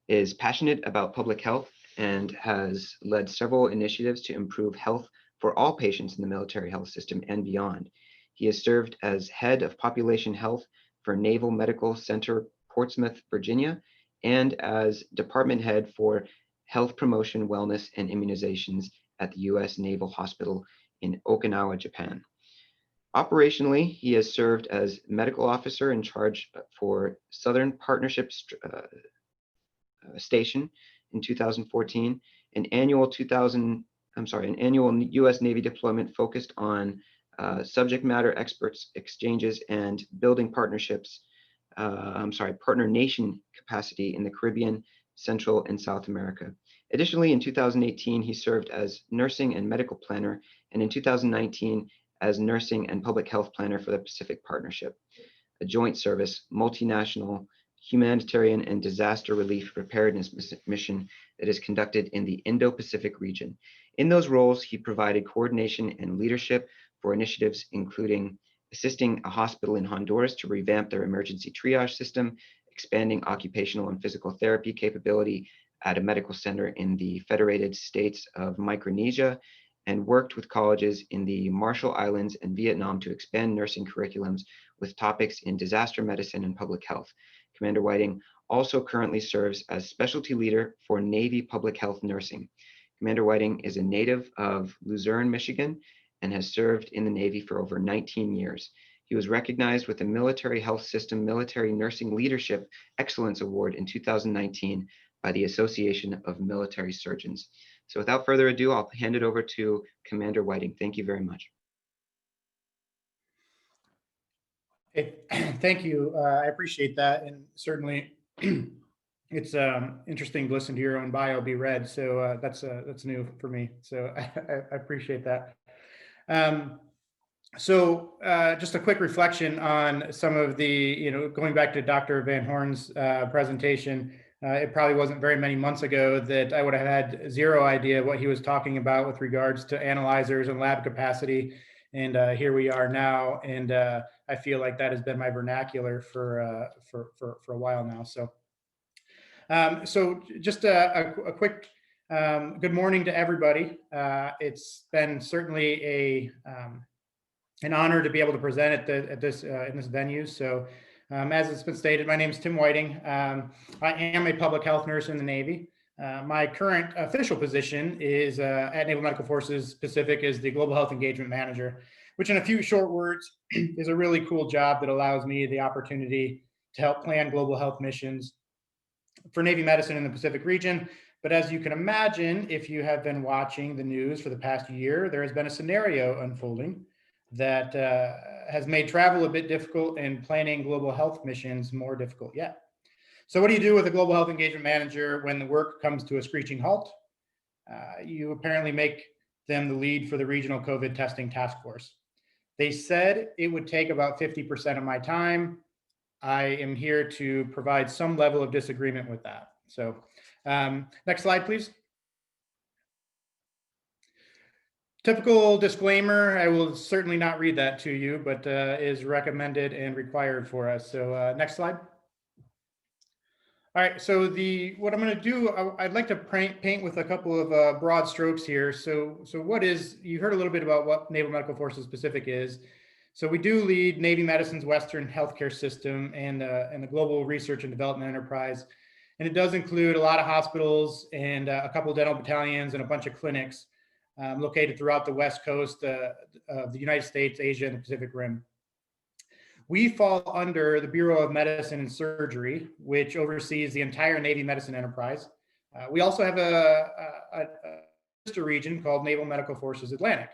is passionate about public health and has led several initiatives to improve health for all patients in the military health system and beyond. He has served as head of population health for Naval Medical Center, Portsmouth, Virginia, and as department head for health promotion, wellness, and immunizations at the U.S. Naval Hospital in Okinawa, Japan. Operationally, he has served as medical officer in charge for Southern Partnership Station in 2014, an annual U.S. Navy deployment focused on subject matter experts exchanges and building partnerships, partner nation capacity in the Caribbean, Central, and South America. Additionally, in 2018, he served as nursing and medical planner, and in 2019, as nursing and public health planner for the Pacific Partnership, a joint service, multinational, humanitarian and disaster relief preparedness mission that is conducted in the Indo-Pacific region. In those roles, he provided coordination and leadership for initiatives including assisting a hospital in Honduras to revamp their emergency triage system, expanding occupational and physical therapy capability at a medical center in the Federated States of Micronesia, and worked with colleges in the Marshall Islands and Vietnam to expand nursing curriculums with topics in disaster medicine and public health. Commander Whiting also currently serves as specialty leader for Navy Public Health Nursing. Commander Whiting is a native of Luzerne, Michigan, and has served in the Navy for over 19 years. He was recognized with the Military Health System Military Nursing Leadership Excellence Award in 2019 by the Association of Military Surgeons. So without further ado, I'll hand it over to Commander Whiting. Thank you very much. Hey, thank you. I appreciate that. And certainly it's interesting to listen to your own bio be read. So that's new for me. So I appreciate that. Just a quick reflection on some of the, going back to Dr. Van Horn's presentation. It probably wasn't very many months ago that I would have had zero idea what he was talking about with regards to analyzers and lab capacity. And here we are now. And I feel like that has been my vernacular for a while now. So just a quick good morning to everybody. It's been certainly an honor to be able to present in this venue. So as it's been stated, my name is Tim Whiting. I am a public health nurse in the Navy. My current official position is at Naval Medical Forces Pacific as the Global Health Engagement Manager, which in a few short words is a really cool job that allows me the opportunity to help plan global health missions for Navy medicine in the Pacific region. But as you can imagine, if you have been watching the news for the past year, there has been a scenario unfolding that has made travel a bit difficult and planning global health missions more difficult yet. So what do you do with a global health engagement manager when the work comes to a screeching halt? You apparently make them the lead for the regional COVID testing task force. They said it would take about 50% of my time. I am here to provide some level of disagreement with that. So next slide, please. Typical disclaimer, I will certainly not read that to you, but is recommended and required for us. So next slide. All right, so what I'm going to do, I'd like to paint with a couple of broad strokes here. So you heard a little bit about what Naval Medical Forces Pacific is. So we do lead Navy Medicine's Western healthcare system and the global research and development enterprise. And it does include a lot of hospitals and a couple of dental battalions and a bunch of clinics located throughout the West Coast of the United States, Asia, and the Pacific Rim. We fall under the Bureau of Medicine and Surgery, which oversees the entire Navy medicine enterprise. We also have a sister region called Naval Medical Forces Atlantic.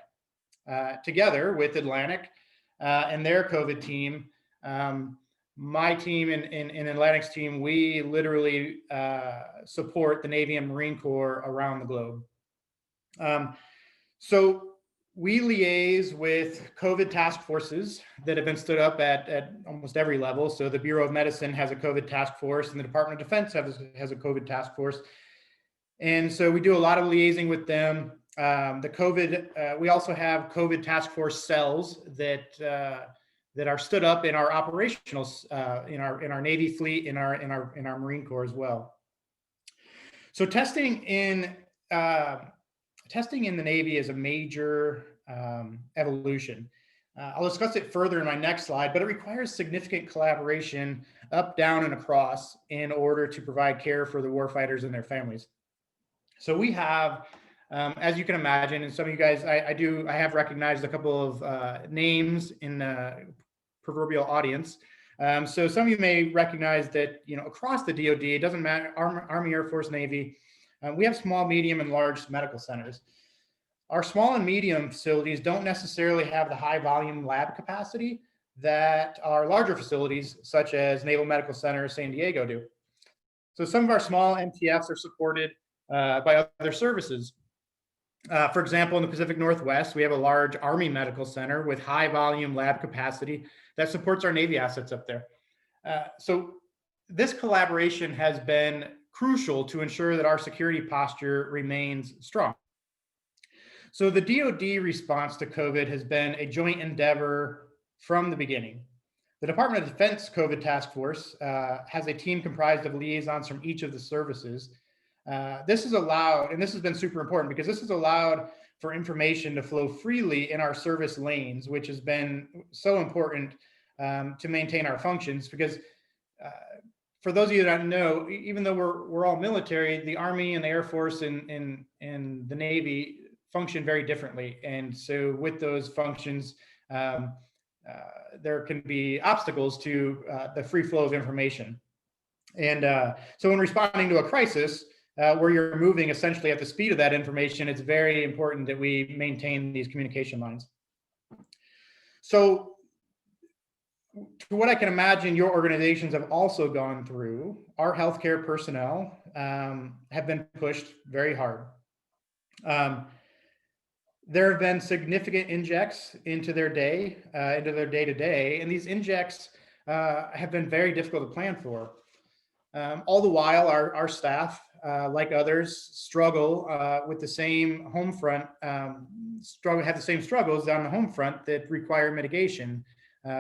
Together with Atlantic and their COVID team, my team and Atlantic's team, we literally support the Navy and Marine Corps around the globe. So we liaise with COVID task forces that have been stood up at almost every level. So the Bureau of Medicine has a COVID task force, and the Department of Defense has a COVID task force. And so we do a lot of liaising with them. We also have COVID task force cells that that are stood up in our operational, in our Navy fleet, in our Marine Corps as well. So testing in the Navy is a major evolution. I'll discuss it further in my next slide, but it requires significant collaboration up, down, and across in order to provide care for the warfighters and their families. So we have, as you can imagine, and some of you guys, I have recognized a couple of names in the proverbial audience. So some of you may recognize that, across the DoD, it doesn't matter, Army, Air Force, Navy, we have small, medium, and large medical centers. Our small and medium facilities don't necessarily have the high volume lab capacity that our larger facilities, such as Naval Medical Center, San Diego, do. So some of our small MTFs are supported by other services. For example, in the Pacific Northwest, we have a large Army Medical Center with high volume lab capacity that supports our Navy assets up there. So this collaboration has been crucial to ensure that our security posture remains strong. So the DoD response to COVID has been a joint endeavor from the beginning. The Department of Defense COVID Task Force has a team comprised of liaisons from each of the services. This has allowed, and this has been super important because this has allowed for information to flow freely in our service lanes, which has been so important to maintain our functions. Because for those of you that don't know, even though we're all military, the Army and the Air Force and the Navy function very differently. And so with those functions, there can be obstacles to the free flow of information. And so when responding to a crisis, where you're moving essentially at the speed of that information, it's very important that we maintain these communication lines. So to what I can imagine your organizations have also gone through, our healthcare personnel have been pushed very hard. There have been significant injects into their day-to-day, and these injects have been very difficult to plan for. All the while, our staff, like others, struggle with the same home front, have the same struggles on the home front that require mitigation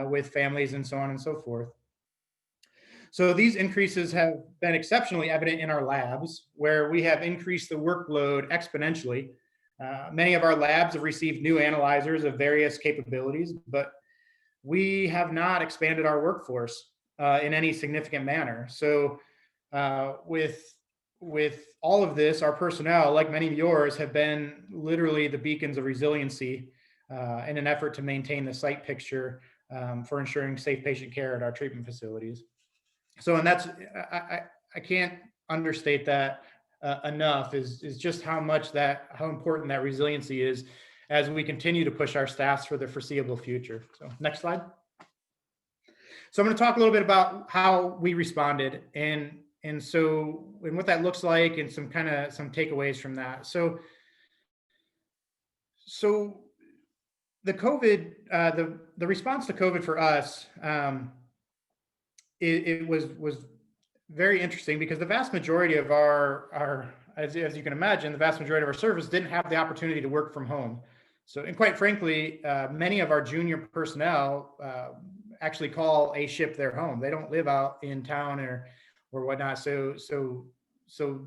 with families and so on and so forth. So these increases have been exceptionally evident in our labs, where we have increased the workload exponentially. Many of our labs have received new analyzers of various capabilities, but we have not expanded our workforce in any significant manner. So with all of this, our personnel, like many of yours, have been literally the beacons of resiliency in an effort to maintain the site picture for ensuring safe patient care at our treatment facilities. So, and that's, I can't understate that enough, is just how important that resiliency is as we continue to push our staffs for the foreseeable future. So next slide. So I'm going to talk a little bit about how we responded and what that looks like, and some takeaways from that. So the COVID, the response to COVID for us, it was very interesting, because the vast majority of our as you can imagine, the vast majority of our service didn't have the opportunity to work from home. So, and quite frankly, many of our junior personnel actually call a ship their home. They don't live out in town or whatnot. So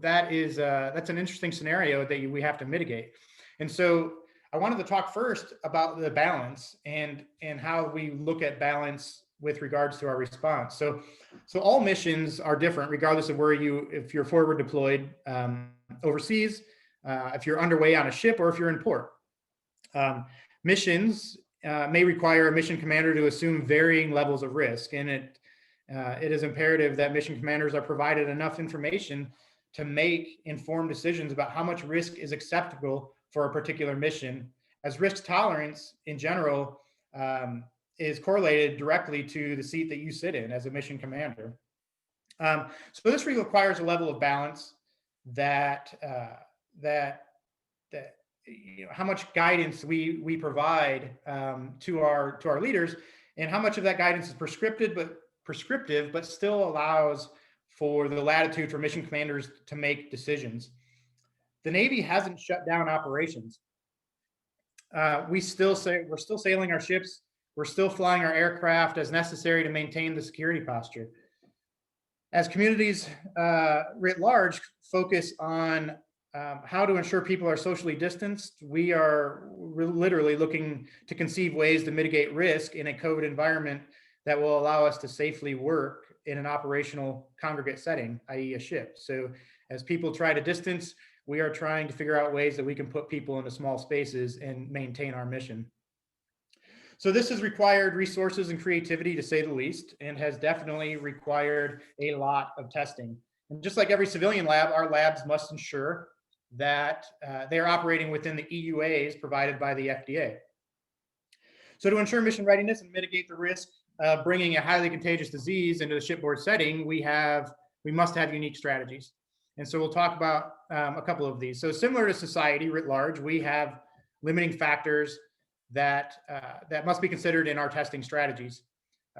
that is that's an interesting scenario that we have to mitigate. And so I wanted to talk first about the balance and how we look at balance with regards to our response. So all missions are different regardless of if you're forward deployed overseas, if you're underway on a ship, or if you're in port. Missions may require a mission commander to assume varying levels of risk, and it is imperative that mission commanders are provided enough information to make informed decisions about how much risk is acceptable for a particular mission, as risk tolerance in general is correlated directly to the seat that you sit in as a mission commander. So this requires a level of balance that how much guidance we provide to our leaders, and how much of that guidance is prescriptive, but still allows for the latitude for mission commanders to make decisions. The Navy hasn't shut down operations. We're still sailing our ships we're still flying our aircraft as necessary to maintain the security posture. As communities writ large focus on how to ensure people are socially distanced, we're literally looking to conceive ways to mitigate risk in a COVID environment that will allow us to safely work in an operational congregate setting, i.e. a ship. So as people try to distance, we are trying to figure out ways that we can put people into small spaces and maintain our mission. So this has required resources and creativity, to say the least, and has definitely required a lot of testing. And just like every civilian lab, our labs must ensure that they are operating within the EUAs provided by the FDA. So to ensure mission readiness and mitigate the risk of bringing a highly contagious disease into the shipboard setting, we must have unique strategies. And so we'll talk about a couple of these. So similar to society writ large, we have limiting factors that must be considered in our testing strategies.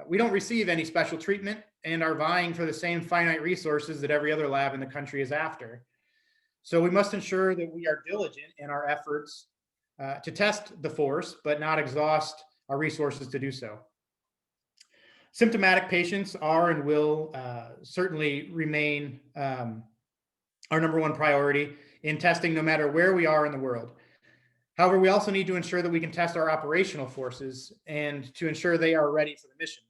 We don't receive any special treatment and are vying for the same finite resources that every other lab in the country is after. So we must ensure that we are diligent in our efforts to test the force, but not exhaust our resources to do so. Symptomatic patients are and will certainly remain our number one priority in testing, no matter where we are in the world. However, we also need to ensure that we can test our operational forces and to ensure they are ready for the mission.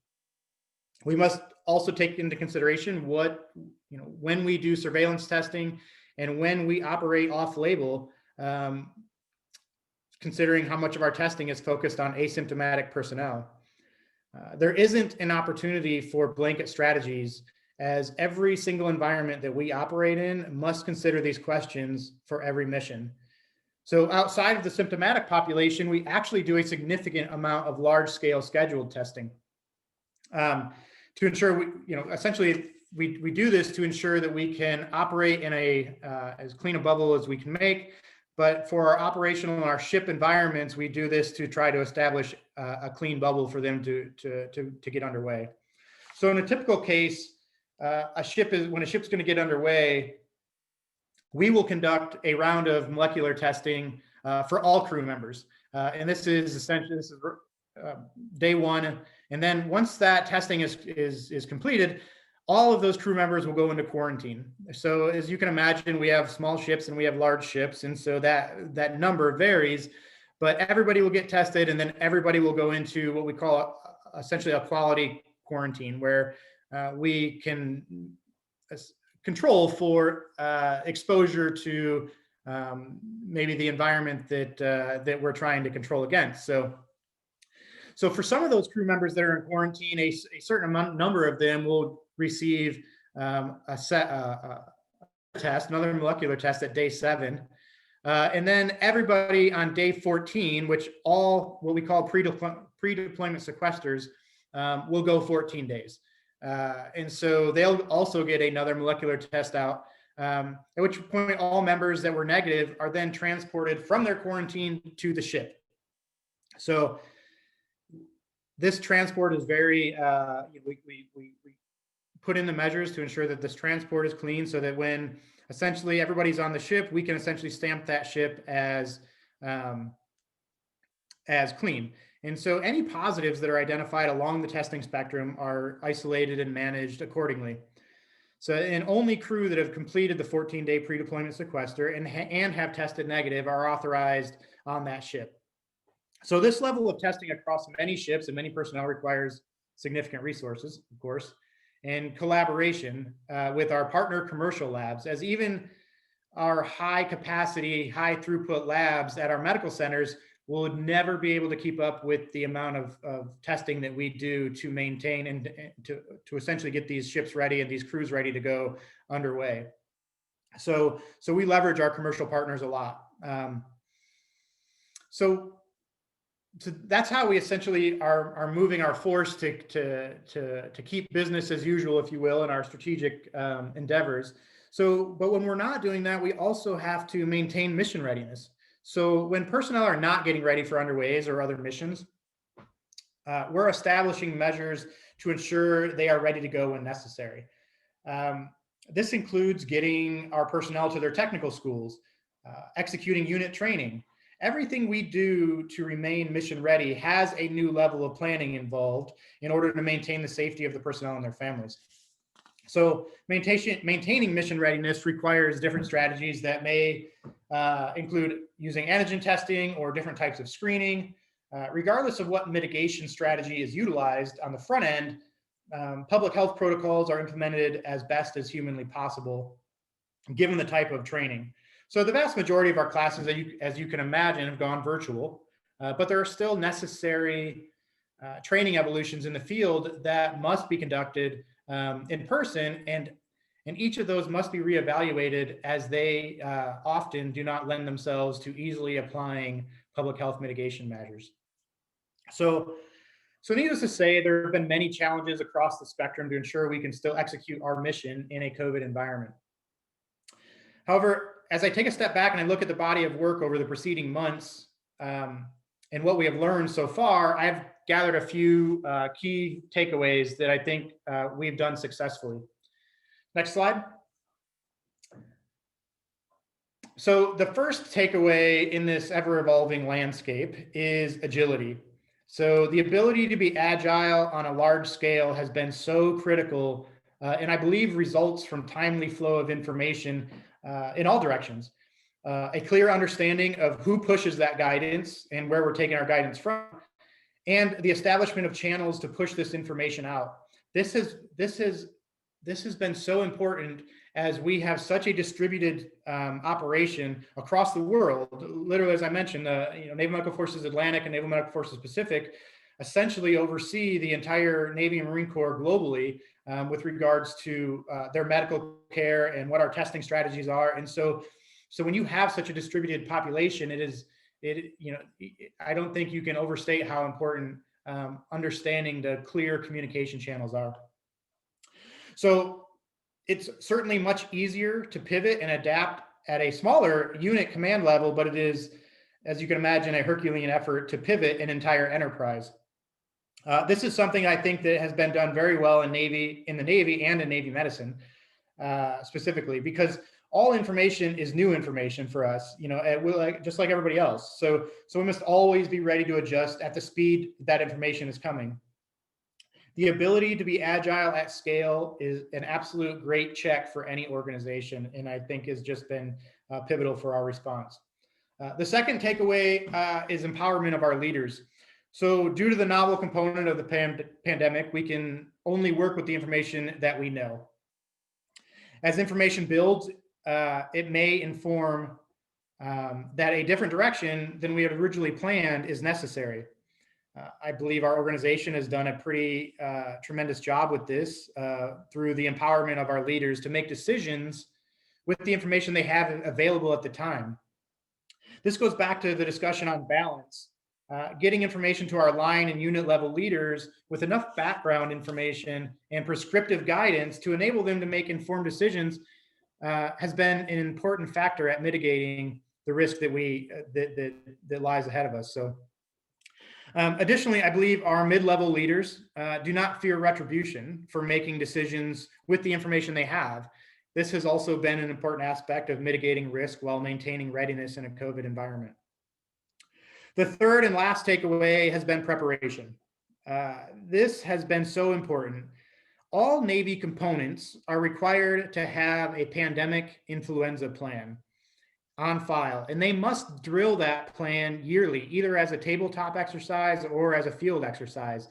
We must also take into consideration when we do surveillance testing and when we operate off-label, considering how much of our testing is focused on asymptomatic personnel. There isn't an opportunity for blanket strategies, as every single environment that we operate in must consider these questions for every mission. So outside of the symptomatic population, we actually do a significant amount of large-scale scheduled testing to ensure essentially we do this to ensure that we can operate in as clean a bubble as we can make. But for our operational and our ship environments, we do this to try to establish a clean bubble for them to get underway. So in a typical case, when a ship's going to get underway, we will conduct a round of molecular testing for all crew members. And this is essentially day one. And then once that testing is completed, all of those crew members will go into quarantine. So as you can imagine, we have small ships and we have large ships. And so that number varies, but everybody will get tested, and then everybody will go into what we call essentially a quality quarantine, where we can control for exposure to maybe the environment that we're trying to control against. So for some of those crew members that are in quarantine, a certain number of them will receive another molecular test at day 7. And then everybody on day 14, which all what we call pre-deployment sequesters, will go 14 days. And so they'll also get another molecular test out, at which point all members that were negative are then transported from their quarantine to the ship. So this transport is very, we put in the measures to ensure that this transport is clean, so that when essentially everybody's on the ship, we can essentially stamp that ship as clean. And so any positives that are identified along the testing spectrum are isolated and managed accordingly. So, and only crew that have completed the 14-day pre-deployment sequester and have tested negative are authorized on that ship. So this level of testing across many ships and many personnel requires significant resources, of course, and collaboration with our partner commercial labs, as even our high capacity, high throughput labs at our medical centers will never be able to keep up with the amount of testing that we do to maintain and to essentially get these ships ready and these crews ready to go underway. So we leverage our commercial partners a lot. So that's how we essentially are moving our force to keep business as usual, if you will, in our strategic endeavors. But when we're not doing that, we also have to maintain mission readiness. So when personnel are not getting ready for underways or other missions, we're establishing measures to ensure they are ready to go when necessary. This includes getting our personnel to their technical schools, executing unit training, everything we do to remain mission ready has a new level of planning involved in order to maintain the safety of the personnel and their families. So maintaining mission readiness requires different strategies that may include using antigen testing or different types of screening. Regardless of what mitigation strategy is utilized on the front end, public health protocols are implemented as best as humanly possible, given the type of training. So the vast majority of our classes, as you can imagine, have gone virtual, but there are still necessary training evolutions in the field that must be conducted in person, and each of those must be reevaluated as they often do not lend themselves to easily applying public health mitigation measures. So needless to say, there have been many challenges across the spectrum to ensure we can still execute our mission in a COVID environment. However, as I take a step back and I look at the body of work over the preceding months and what we have learned so far, I've gathered a few key takeaways that I think we've done successfully. Next slide. So the first takeaway in this ever-evolving landscape is agility. So the ability to be agile on a large scale has been so critical, and I believe results from timely flow of information in all directions. A clear understanding of who pushes that guidance and where we're taking our guidance from, and the establishment of channels to push this information out. This has been so important as we have such a distributed operation across the world. Literally, as I mentioned, Naval Medical Forces Atlantic and Naval Medical Forces Pacific essentially oversee the entire Navy and Marine Corps globally with regards to their medical care and what our testing strategies are. And so when you have such a distributed population, I don't think you can overstate how important understanding the clear communication channels are. So it's certainly much easier to pivot and adapt at a smaller unit command level, but it is, as you can imagine, a Herculean effort to pivot an entire enterprise. This is something I think that has been done very well in the Navy and in Navy medicine specifically, because all information is new information for us, just like everybody else. So we must always be ready to adjust at the speed that information is coming. The ability to be agile at scale is an absolute great check for any organization, and I think has just been pivotal for our response. The second takeaway is empowerment of our leaders. So due to the novel component of the pandemic, we can only work with the information that we know. As information builds, it may inform that a different direction than we had originally planned is necessary. I believe our organization has done a pretty tremendous job with this through the empowerment of our leaders to make decisions with the information they have available at the time. This goes back to the discussion on balance. Getting information to our line and unit level leaders with enough background information and prescriptive guidance to enable them to make informed decisions has been an important factor at mitigating the risk that lies ahead of us. So. Additionally, I believe our mid-level leaders do not fear retribution for making decisions with the information they have. This has also been an important aspect of mitigating risk while maintaining readiness in a COVID environment. The third and last takeaway has been preparation. This has been so important. All Navy components are required to have a pandemic influenza plan on file, and they must drill that plan yearly, either as a tabletop exercise or as a field exercise.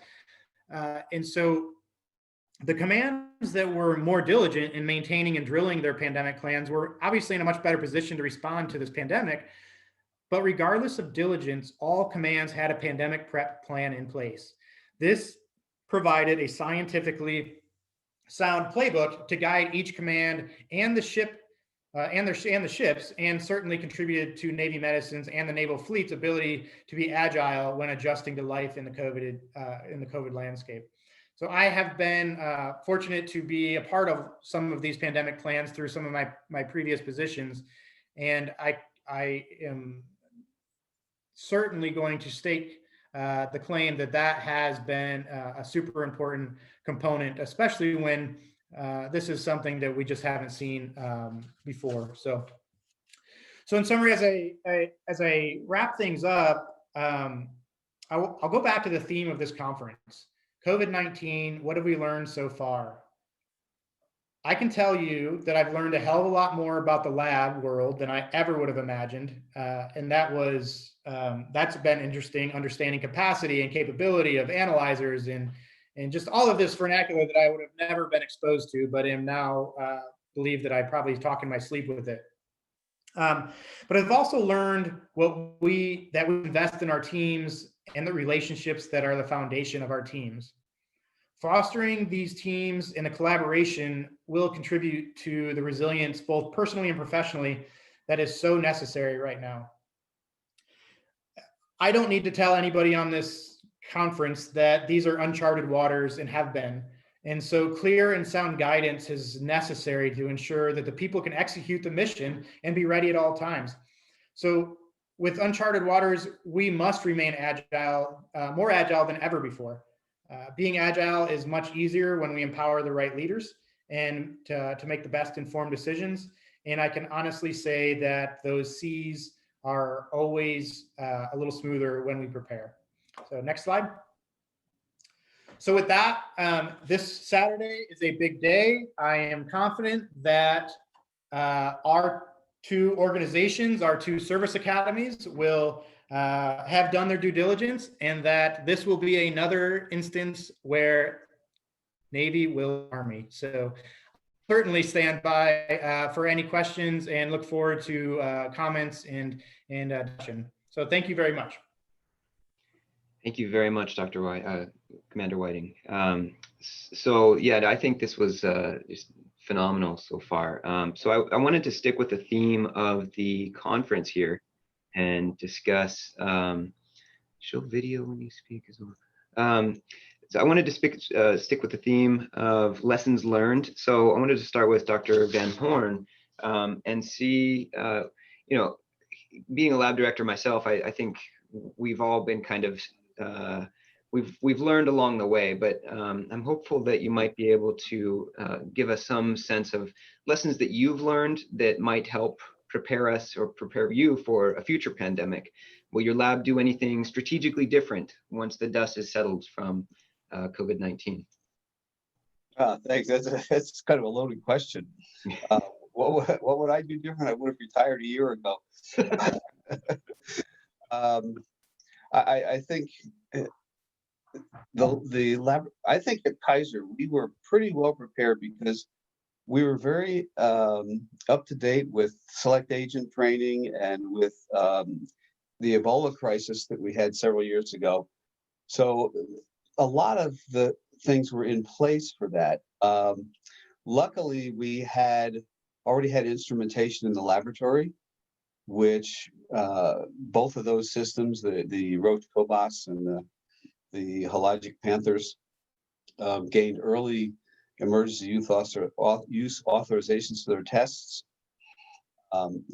And so the commands that were more diligent in maintaining and drilling their pandemic plans were obviously in a much better position to respond to this pandemic. But regardless of diligence, all commands had a pandemic prep plan in place. This provided a scientifically sound playbook to guide each command and the ship and the ships, and certainly contributed to Navy medicine's and the naval fleet's ability to be agile when adjusting to life in the COVID landscape. So I have been fortunate to be a part of some of these pandemic plans through some of my previous positions, and I am certainly going to stake the claim that has been a super important component, especially when this is something that we just haven't seen before. So So in summary, as I wrap things up, I'll go back to the theme of this conference. COVID-19, what have we learned so far? I can tell you that I've learned a hell of a lot more about the lab world than I ever would have imagined. And that's been interesting, understanding capacity and capability of analyzers and just all of this vernacular that I would have never been exposed to, but am now believe that I probably talk in my sleep with it. But I've also learned that we invest in our teams and the relationships that are the foundation of our teams. Fostering these teams and the collaboration will contribute to the resilience, both personally and professionally, that is so necessary right now. I don't need to tell anybody on this conference that these are uncharted waters and have been. And so clear and sound guidance is necessary to ensure that the people can execute the mission and be ready at all times. So with uncharted waters, we must remain agile, more agile than ever before. Being agile is much easier when we empower the right leaders and to make the best informed decisions. And I can honestly say that those C's are always a little smoother when we prepare. So next slide. So with that, this Saturday is a big day. I am confident that our two organizations, our two service academies will have done their due diligence, and that this will be another instance where Navy will Army. So certainly stand by for any questions and look forward to comments and discussion. So thank you very much. Thank you very much, Dr. White, Commander Whiting. So yeah, I think this was just phenomenal so far. So I wanted to stick with the theme of the conference here and discuss, show video when you speak as well. So I wanted to stick with the theme of lessons learned. So I wanted to start with Dr. Van Horn and see, you know, being a lab director myself, I think we've all been kind of, we've learned along the way, but I'm hopeful that you might be able to give us some sense of lessons that you've learned that might help prepare us or prepare you for a future pandemic. Will your lab do anything strategically different once the dust is settled from COVID-19? Thanks. That's kind of a loaded question. What would I do different? I would have retired a year ago. I think the lab. I think at Kaiser we were pretty well prepared because we were very up to date with select agent training and with the Ebola crisis that we had several years ago. So a lot of the things were in place for that. Luckily, we already had instrumentation in the laboratory, which both of those systems, the Roche Cobas and the Hologic Panthers, gained early emergency use authorizations for their tests,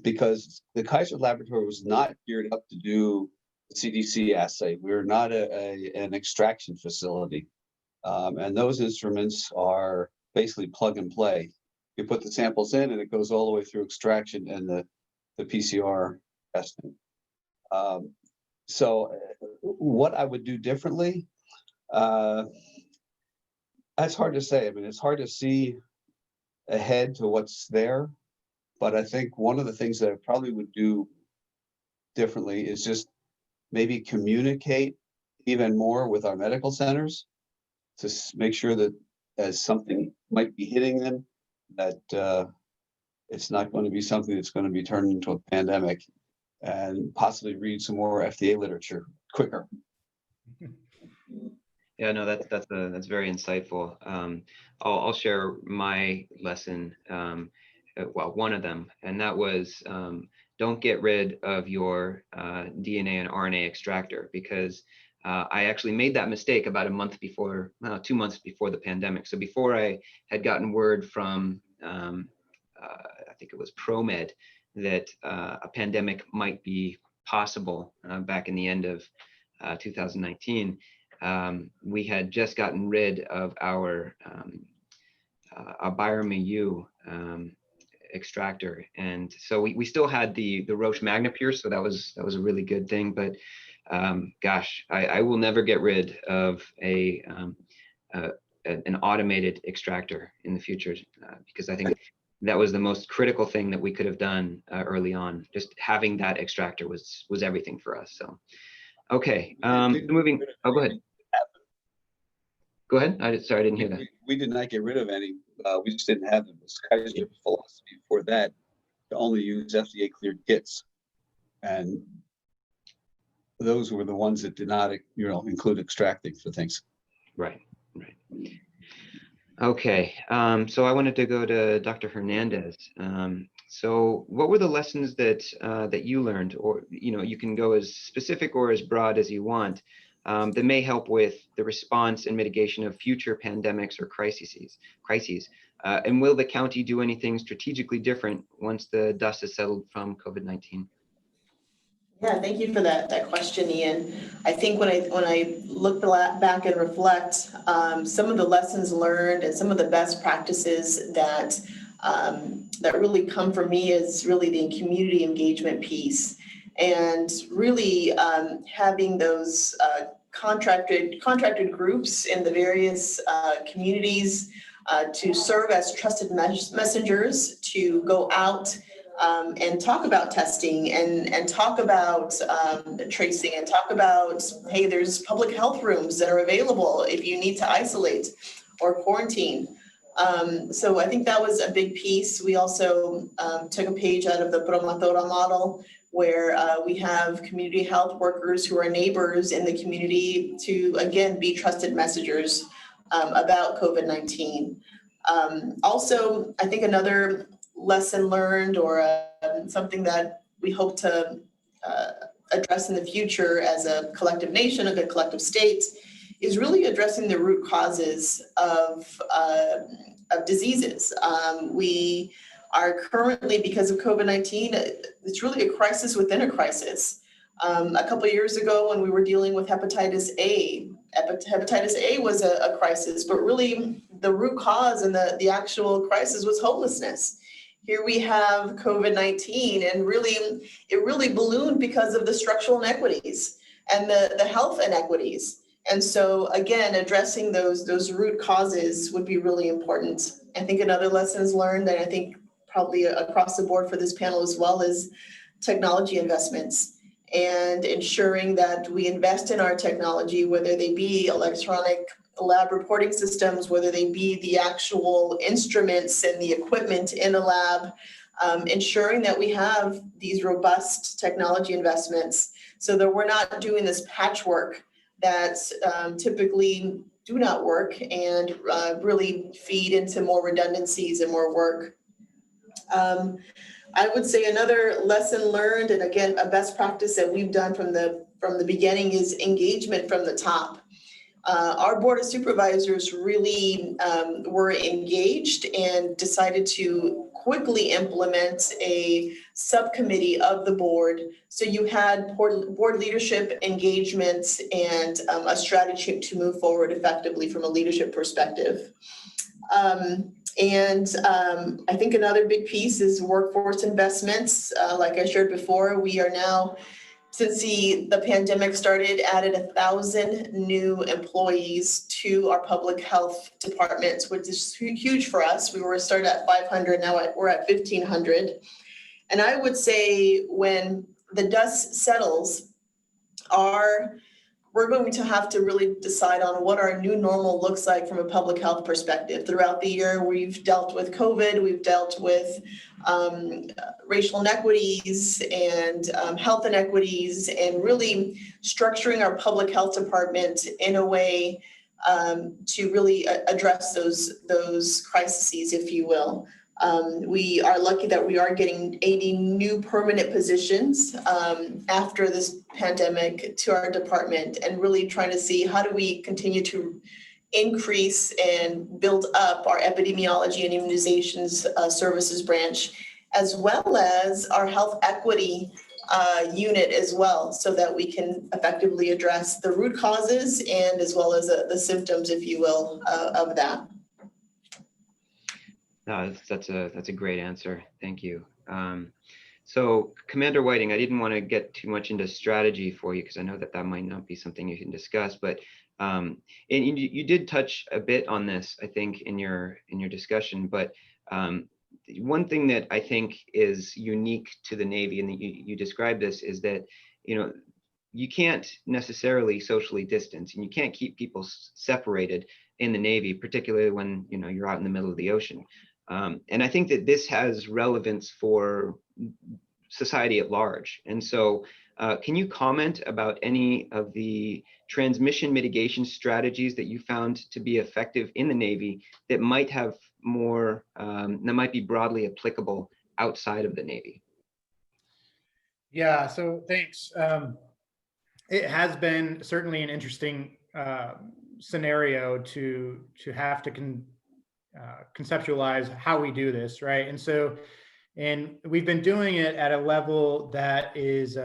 because the Kaiser laboratory was not geared up to do CDC assay. We're not an extraction facility, and those instruments are basically plug and play. You put the samples in and it goes all the way through extraction and the PCR testing. So what I would do differently, that's hard to say. I mean, it's hard to see ahead to what's there, but I think one of the things that I probably would do differently is just maybe communicate even more with our medical centers to make sure that as something might be hitting them, that it's not going to be something that's going to be turned into a pandemic, and possibly read some more FDA literature quicker. Yeah, no, that's very insightful. I'll share my lesson. Well, one of them, and that was don't get rid of your DNA and RNA extractor, because I actually made that mistake about a month before, 2 months before the pandemic. So before I had gotten word from, I think it was ProMed, that a pandemic might be possible back in the end of 2019, we had just gotten rid of our BioMU extractor. And so we still had the Roche Magnapure, so that was a really good thing. But gosh, I will never get rid of an automated extractor in the future, because I think that was the most critical thing that we could have done early on. Just having that extractor was everything for us. So, okay, moving. Oh, go ahead. Go ahead. Sorry, I didn't hear that. We did not get rid of any. We just didn't have them. It was Kaiser's philosophy before that to only use FDA cleared kits, and those were the ones that did not, include extracting for things. Right. Okay. So I wanted to go to Dr. Hernandez. So what were the lessons that you learned, or you can go as specific or as broad as you want, that may help with the response and mitigation of future pandemics or crises? And will the county do anything strategically different once the dust has settled from COVID-19? Yeah, thank you for that question, Ian. I think when I look back and reflect, some of the lessons learned and some of the best practices that really come from me is really the community engagement piece, and really having those contracted groups in the various communities to serve as trusted messengers to go out and talk about testing and talk about tracing and talk about, hey, there's public health rooms that are available if you need to isolate or quarantine. So I think that was a big piece. We also took a page out of the Promotora model, where we have community health workers who are neighbors in the community to, again, be trusted messengers about COVID-19. Also, I think another lesson learned, or something that we hope to address in the future as a collective nation, a collective state, is really addressing the root causes of diseases. We are currently, because of COVID-19, it's really a crisis within a crisis. A couple of years ago, when we were dealing with hepatitis A was a crisis, but really the root cause and the actual crisis was homelessness. Here we have COVID-19, and it really ballooned because of the structural inequities and the health inequities. And so again, addressing those root causes would be really important. I think another lessons learned, and I think probably across the board for this panel as well, is technology investments and ensuring that we invest in our technology, whether they be electronic lab reporting systems, whether they be the actual instruments and the equipment in a lab, ensuring that we have these robust technology investments so that we're not doing this patchwork that typically do not work and really feed into more redundancies and more work. I would say another lesson learned, and again, a best practice that we've done from the beginning, is engagement from the top. Our board of supervisors really were engaged and decided to quickly implement a subcommittee of the board. So you had board leadership engagement and a strategy to move forward effectively from a leadership perspective. I think another big piece is workforce investments. Like I shared before, we are now, since the pandemic started, added 1,000 new employees to our public health department, which is huge for us. We were started at 500, now we're at 1,500. And I would say when the dust settles, we're going to have to really decide on what our new normal looks like from a public health perspective. Throughout the year, we've dealt with COVID, we've dealt with racial inequities and health inequities, and really structuring our public health department in a way to really address those crises, if you will. We are lucky that we are getting 80 new permanent positions after this pandemic to our department, and really trying to see how do we continue to increase and build up our epidemiology and immunizations services branch, as well as our health equity unit as well, so that we can effectively address the root causes and as well as the symptoms, if you will, of that. No, that's a great answer. Thank you. So Commander Whiting, I didn't want to get too much into strategy for you because I know that that might not be something you can discuss, but and you did touch a bit on this, I think, in your discussion. But one thing that I think is unique to the Navy, and you described this, is that you can't necessarily socially distance, and you can't keep people separated in the Navy, particularly when you're out in the middle of the ocean. And I think that this has relevance for society at large. And so can you comment about any of the transmission mitigation strategies that you found to be effective in the Navy that might have more, that might be broadly applicable outside of the Navy? Yeah, so thanks. It has been certainly an interesting scenario to have to conceptualize how we do this, right? And we've been doing it at a level that is,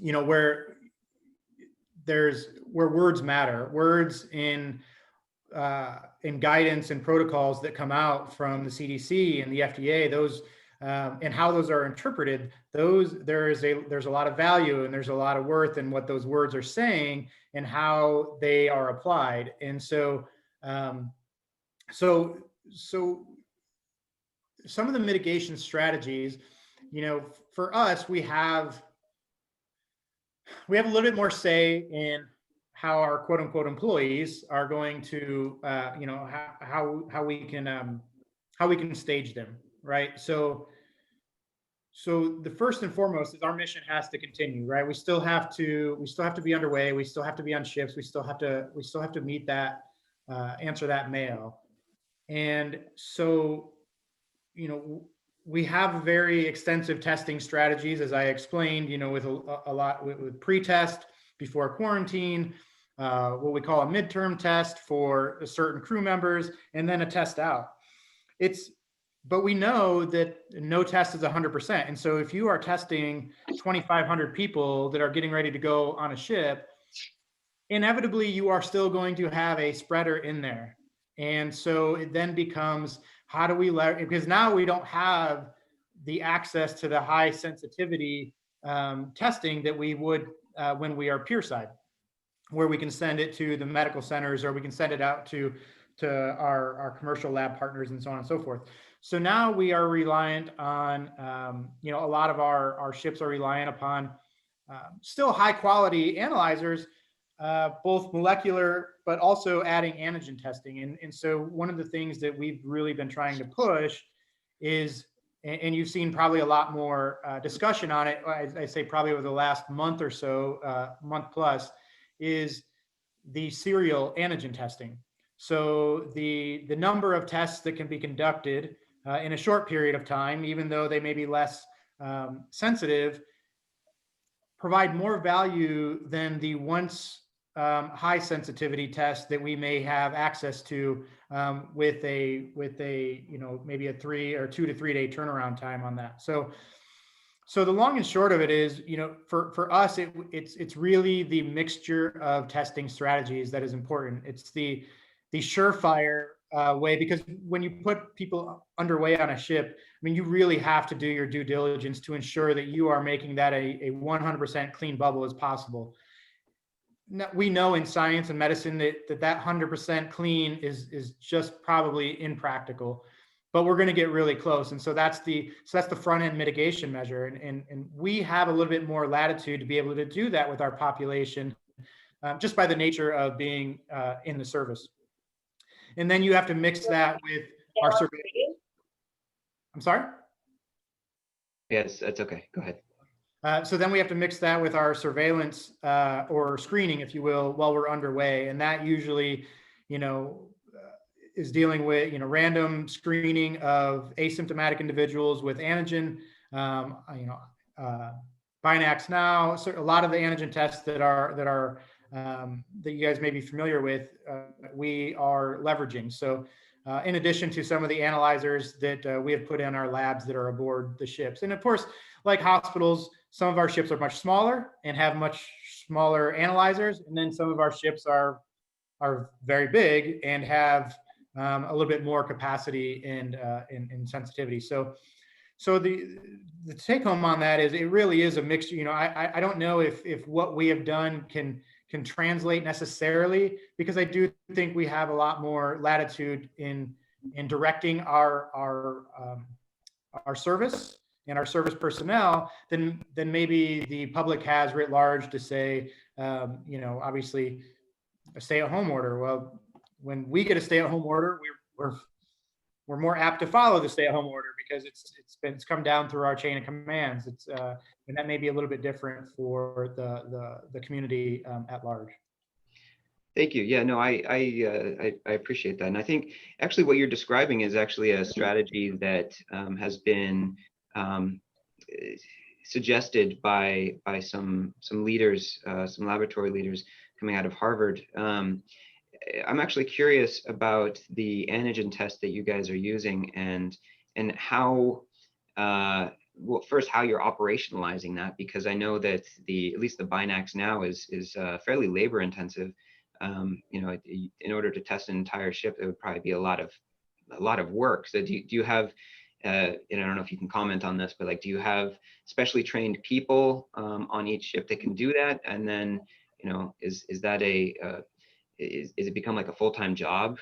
where words matter. Words in guidance and protocols that come out from the CDC and the FDA, those and how those are interpreted, there's a lot of value and there's a lot of worth in what those words are saying and how they are applied. And so some of the mitigation strategies, for us, we have a little bit more say in how our quote unquote employees are going to, how we can stage them, right? So the first and foremost is our mission has to continue, right? We still have to be underway. We still have to be on ships. We still have to meet that, answer that mail. And so, we have very extensive testing strategies, as I explained, with a lot with pre-test before quarantine, what we call a midterm test for certain crew members, and then a test out. But we know that no test is 100%. And so if you are testing 2,500 people that are getting ready to go on a ship, inevitably you are still going to have a spreader in there. And so it then becomes, how do we because now we don't have the access to the high sensitivity testing that we would when we are pier side, where we can send it to the medical centers or we can send it out to our commercial lab partners and so on and so forth. So now we are reliant on, a lot of our ships are reliant upon still high quality analyzers, both molecular, but also adding antigen testing. And so one of the things that we've really been trying to push is, and you've seen probably a lot more discussion on it, I say probably over the last month or so, month plus, is the serial antigen testing. So the number of tests that can be conducted in a short period of time, even though they may be less sensitive, provide more value than the once high sensitivity test that we may have access to with a maybe a 2 to 3 day turnaround time on that. So the long and short of it is, for us, it's really the mixture of testing strategies that is important. It's the surefire way, because when you put people underway on a ship, I mean, you really have to do your due diligence to ensure that you are making that a 100% clean bubble as possible. Now, we know in science and medicine that 100% clean is just probably impractical, but we're going to get really close. And so that's the front end mitigation measure. And we have a little bit more latitude to be able to do that with our population, just by the nature of being in the service. And then you have to mix that with our surveillance. I'm sorry? Yes, that's okay. Go ahead. So then we have to mix that with our surveillance or screening, if you will, while we're underway. And that usually, is dealing with, random screening of asymptomatic individuals with antigen, Binax now. So a lot of the antigen tests that you guys may be familiar with, we are leveraging. So in addition to some of the analyzers that we have put in our labs that are aboard the ships. And of course, like hospitals, some of our ships are much smaller and have much smaller analyzers. And then some of our ships are very big and have a little bit more capacity and sensitivity. So the take home on that is it really is a mixture. You know, I don't know if what we have done can translate necessarily, because I do think we have a lot more latitude in directing our service and our service personnel than maybe the public has writ large to say, you know, obviously a stay-at-home order. Well, when we get a stay-at-home order, we're more apt to follow the stay-at-home order because it's come down through our chain of commands. And that may be a little bit different for the community at large. Thank you. Yeah, no, I appreciate that. And I think actually what you're describing is actually a strategy that has been suggested by some leaders, some laboratory leaders coming out of Harvard. I'm actually curious about the antigen test that you guys are using and how, well, first, how you're operationalizing that, because I know that at least the Binax now is fairly labor intensive. You know, in order to test an entire ship, it would probably be a lot of work. So do you have, and I don't know if you can comment on this, but like, do you have specially trained people on each ship that can do that? And then, you know, is that is it become like a full-time job?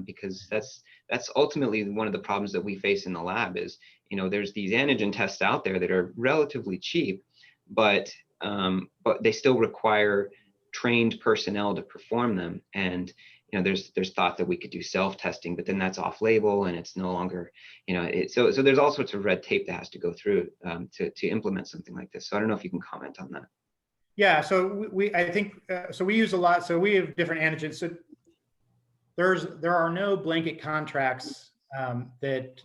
Because that's ultimately one of the problems that we face in the lab is, you know, there's these antigen tests out there that are relatively cheap, but they still require trained personnel to perform them. And, you know, there's thought that we could do self-testing, but then that's off-label and it's no longer, you know, so there's all sorts of red tape that has to go through to implement something like this. So I don't know if you can comment on that. Yeah, so I think so we use a lot. So we have different antigens. So there are no blanket contracts that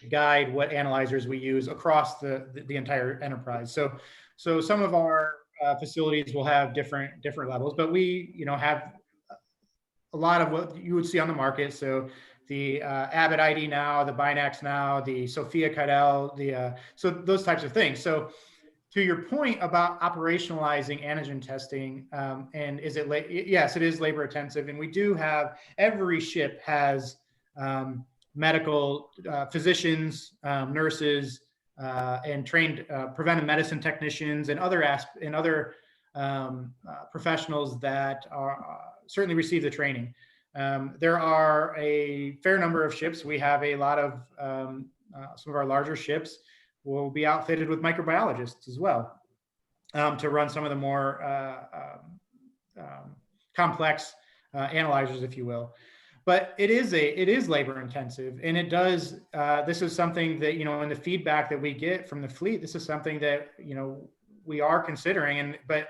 guide what analyzers we use across the entire enterprise. So some of our facilities will have different levels, but we, you know, have a lot of what you would see on the market. So the Abbott ID now, the Binax now, the Sophia Cadell, so those types of things. So to your point about operationalizing antigen testing, and is it yes, it is labor intensive, and we do have, every ship has medical physicians, nurses, and trained preventive medicine technicians and other professionals that are certainly receive the training. There are a fair number of ships. We have a lot of some of our larger ships will be outfitted with microbiologists as well to run some of the more complex analyzers, if you will. But it is labor intensive, and it does. This is something that, you know, in the feedback that we get from the fleet, this is something that, you know, we are considering, but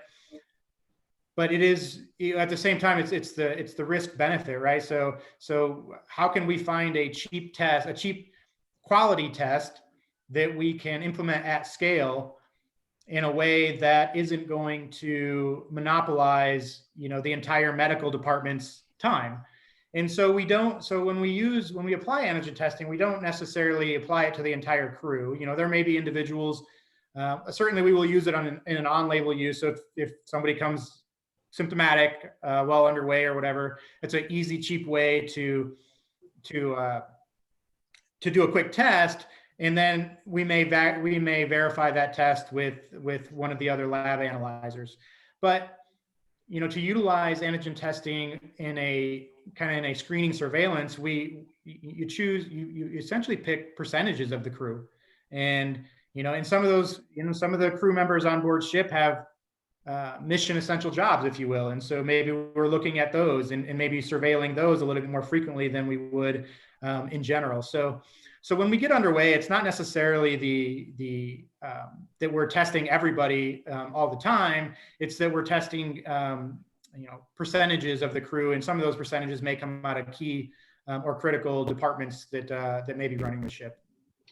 it is, at the same time, it's the risk benefit, right? So how can we find a cheap test, a cheap quality test that we can implement at scale in a way that isn't going to monopolize, you know, the entire medical department's time? And so when we apply antigen testing, we don't necessarily apply it to the entire crew. You know, there may be individuals, certainly we will use it in an on-label use. So if somebody comes symptomatic while underway or whatever, it's an easy, cheap way to do a quick test. And then we may verify that test with one of the other lab analyzers. But, you know, to utilize antigen testing in a screening surveillance, you essentially pick percentages of the crew. And, you know, and some of those, you know, some of the crew members on board ship have mission essential jobs, if you will. And so maybe we're looking at those and maybe surveilling those a little bit more frequently than we would in general. So when we get underway, it's not necessarily that we're testing everybody all the time. It's that we're testing, you know, percentages of the crew, and some of those percentages may come out of key or critical departments that may be running the ship.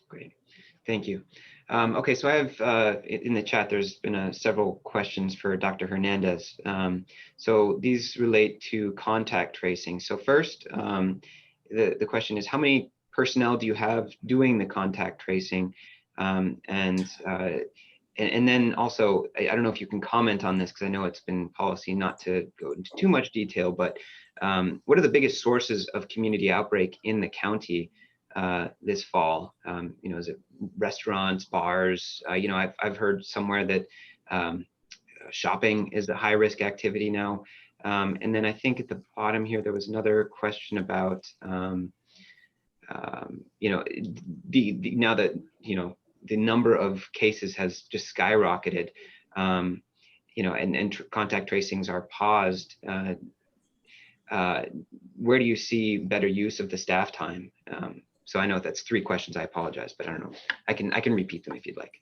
Great, thank you. Okay, so I have in the chat, there's been several questions for Dr. Hernandez. So these relate to contact tracing. So first, the question is, how many personnel do you have doing the contact tracing? And and then also, I don't know if you can comment on this because I know it's been policy not to go into too much detail, but what are the biggest sources of community outbreak in the county this fall? Is it restaurants, bars? I've heard somewhere that shopping is a high risk activity now. And then I think at the bottom here, there was another question about, now that, the number of cases has just skyrocketed, and contact tracings are paused. Where do you see better use of the staff time? So I know that's 3 questions. I apologize, but I don't know. I can repeat them if you'd like.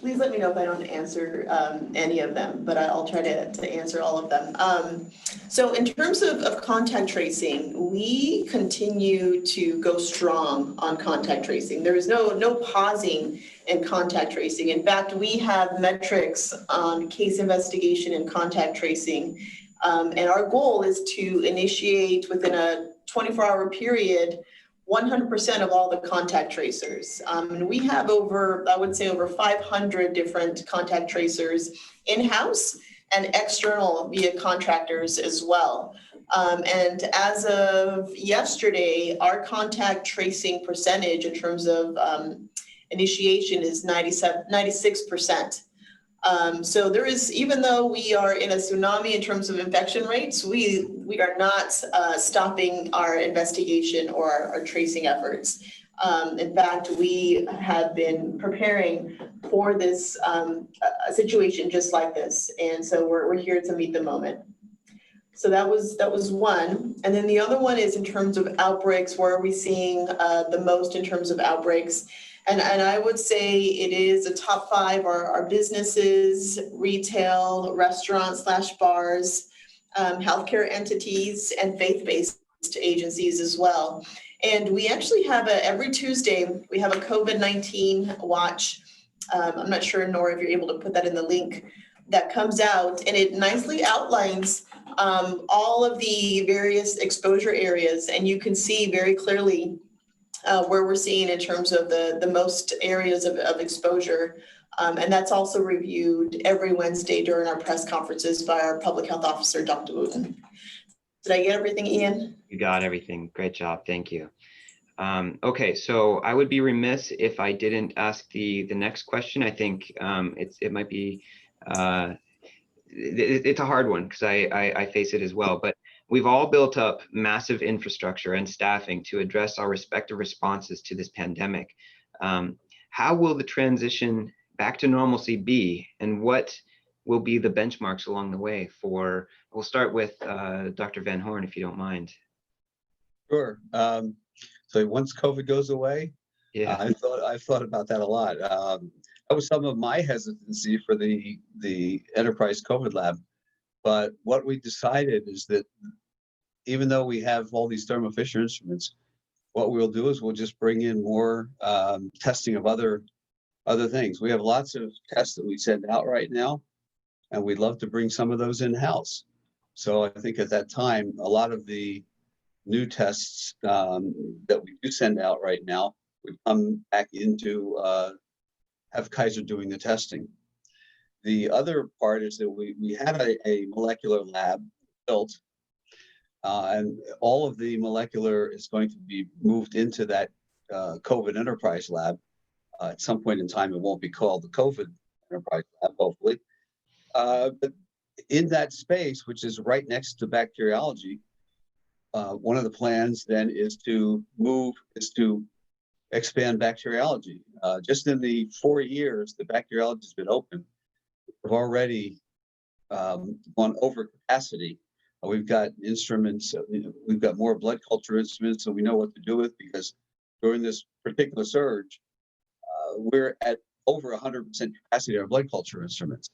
Please let me know if I don't answer any of them, but I'll try to answer all of them. So in terms of contact tracing, we continue to go strong on contact tracing. There is no pausing in contact tracing. In fact, we have metrics on case investigation and contact tracing. And our goal is to initiate within a 24-hour period 100% of all the contact tracers. And we have over 500 different contact tracers in-house and external via contractors as well. And as of yesterday, our contact tracing percentage in terms of initiation is 96%. So there is, even though we are in a tsunami in terms of infection rates, we are not stopping our investigation or our tracing efforts. In fact, we have been preparing for this a situation just like this, and so we're here to meet the moment. So that was one, and then the other one is in terms of outbreaks. Where are we seeing the most in terms of outbreaks? And I would say it is a top 5 are businesses, retail, restaurants / bars, healthcare entities, and faith-based agencies as well. And we actually have every Tuesday, we have a COVID-19 watch. I'm not sure, Nora, if you're able to put that in the link that comes out, and it nicely outlines all of the various exposure areas, and you can see very clearly where we're seeing in terms of the most areas of exposure. And that's also reviewed every Wednesday during our press conferences by our public health officer, Dr. Wooten. Did I get everything, Ian? You got everything. Great job. Thank you. Okay, so I would be remiss if I didn't ask the next question. I think it might be, it's a hard one because I face it as well, but we've all built up massive infrastructure and staffing to address our respective responses to this pandemic. How will the transition back to normalcy be, and what will be the benchmarks along the way for, we'll start with Dr. Van Horn, if you don't mind. Sure. So once COVID goes away, Yeah. I've thought about that a lot. That was some of my hesitancy for the enterprise COVID lab. But what we decided is that even though we have all these Thermo Fisher instruments, what we'll do is we'll just bring in more testing of other things. We have lots of tests that we send out right now, and we'd love to bring some of those in-house. So I think at that time, a lot of the new tests that we do send out right now would come back into have Kaiser doing the testing. The other part is that we had a molecular lab built, and all of the molecular is going to be moved into that COVID enterprise lab. At some point in time, it won't be called the COVID enterprise lab, hopefully. But in that space, which is right next to bacteriology, one of the plans then is to expand bacteriology. Just in the 4 years the bacteriology has been open, we've already gone over capacity. We've got instruments, we've got more blood culture instruments, so we know what to do with, because during this particular surge, we're at over 100% capacity of our blood culture instruments.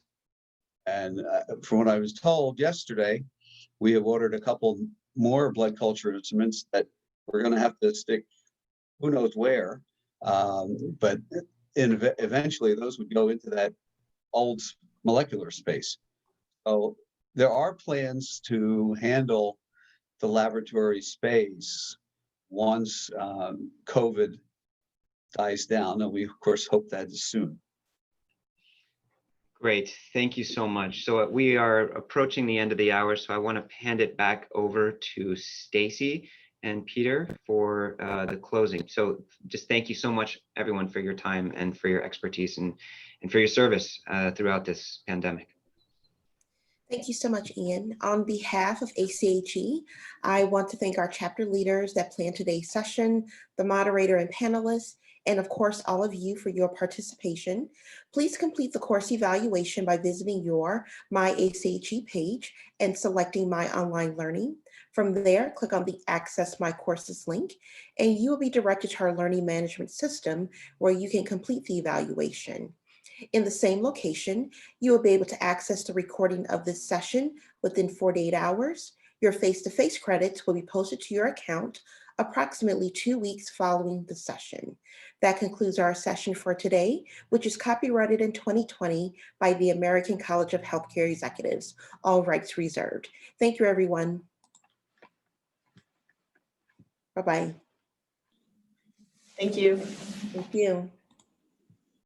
And from what I was told yesterday, we have ordered a couple more blood culture instruments that we're going to have to stick who knows where, but eventually those would go into that old molecular space. So there are plans to handle the laboratory space once COVID dies down, and we of course hope that is soon. Great, thank you so much. So we are approaching the end of the hour, so I want to hand it back over to Stacy and Peter for the closing. So just thank you so much, everyone, for your time and for your expertise and for your service throughout this pandemic. Thank you so much, Ian. On behalf of ACHE, I want to thank our chapter leaders that planned today's session, the moderator and panelists, and of course, all of you for your participation. Please complete the course evaluation by visiting your My ACHE page and selecting My Online Learning. From there, click on the Access My Courses link, and you will be directed to our learning management system where you can complete the evaluation. In the same location, you will be able to access the recording of this session within 48 hours. Your face-to-face credits will be posted to your account approximately 2 weeks following the session. That concludes our session for today, which is copyrighted in 2020 by the American College of Healthcare Executives, all rights reserved. Thank you, everyone. Bye-bye. Thank you. Thank you.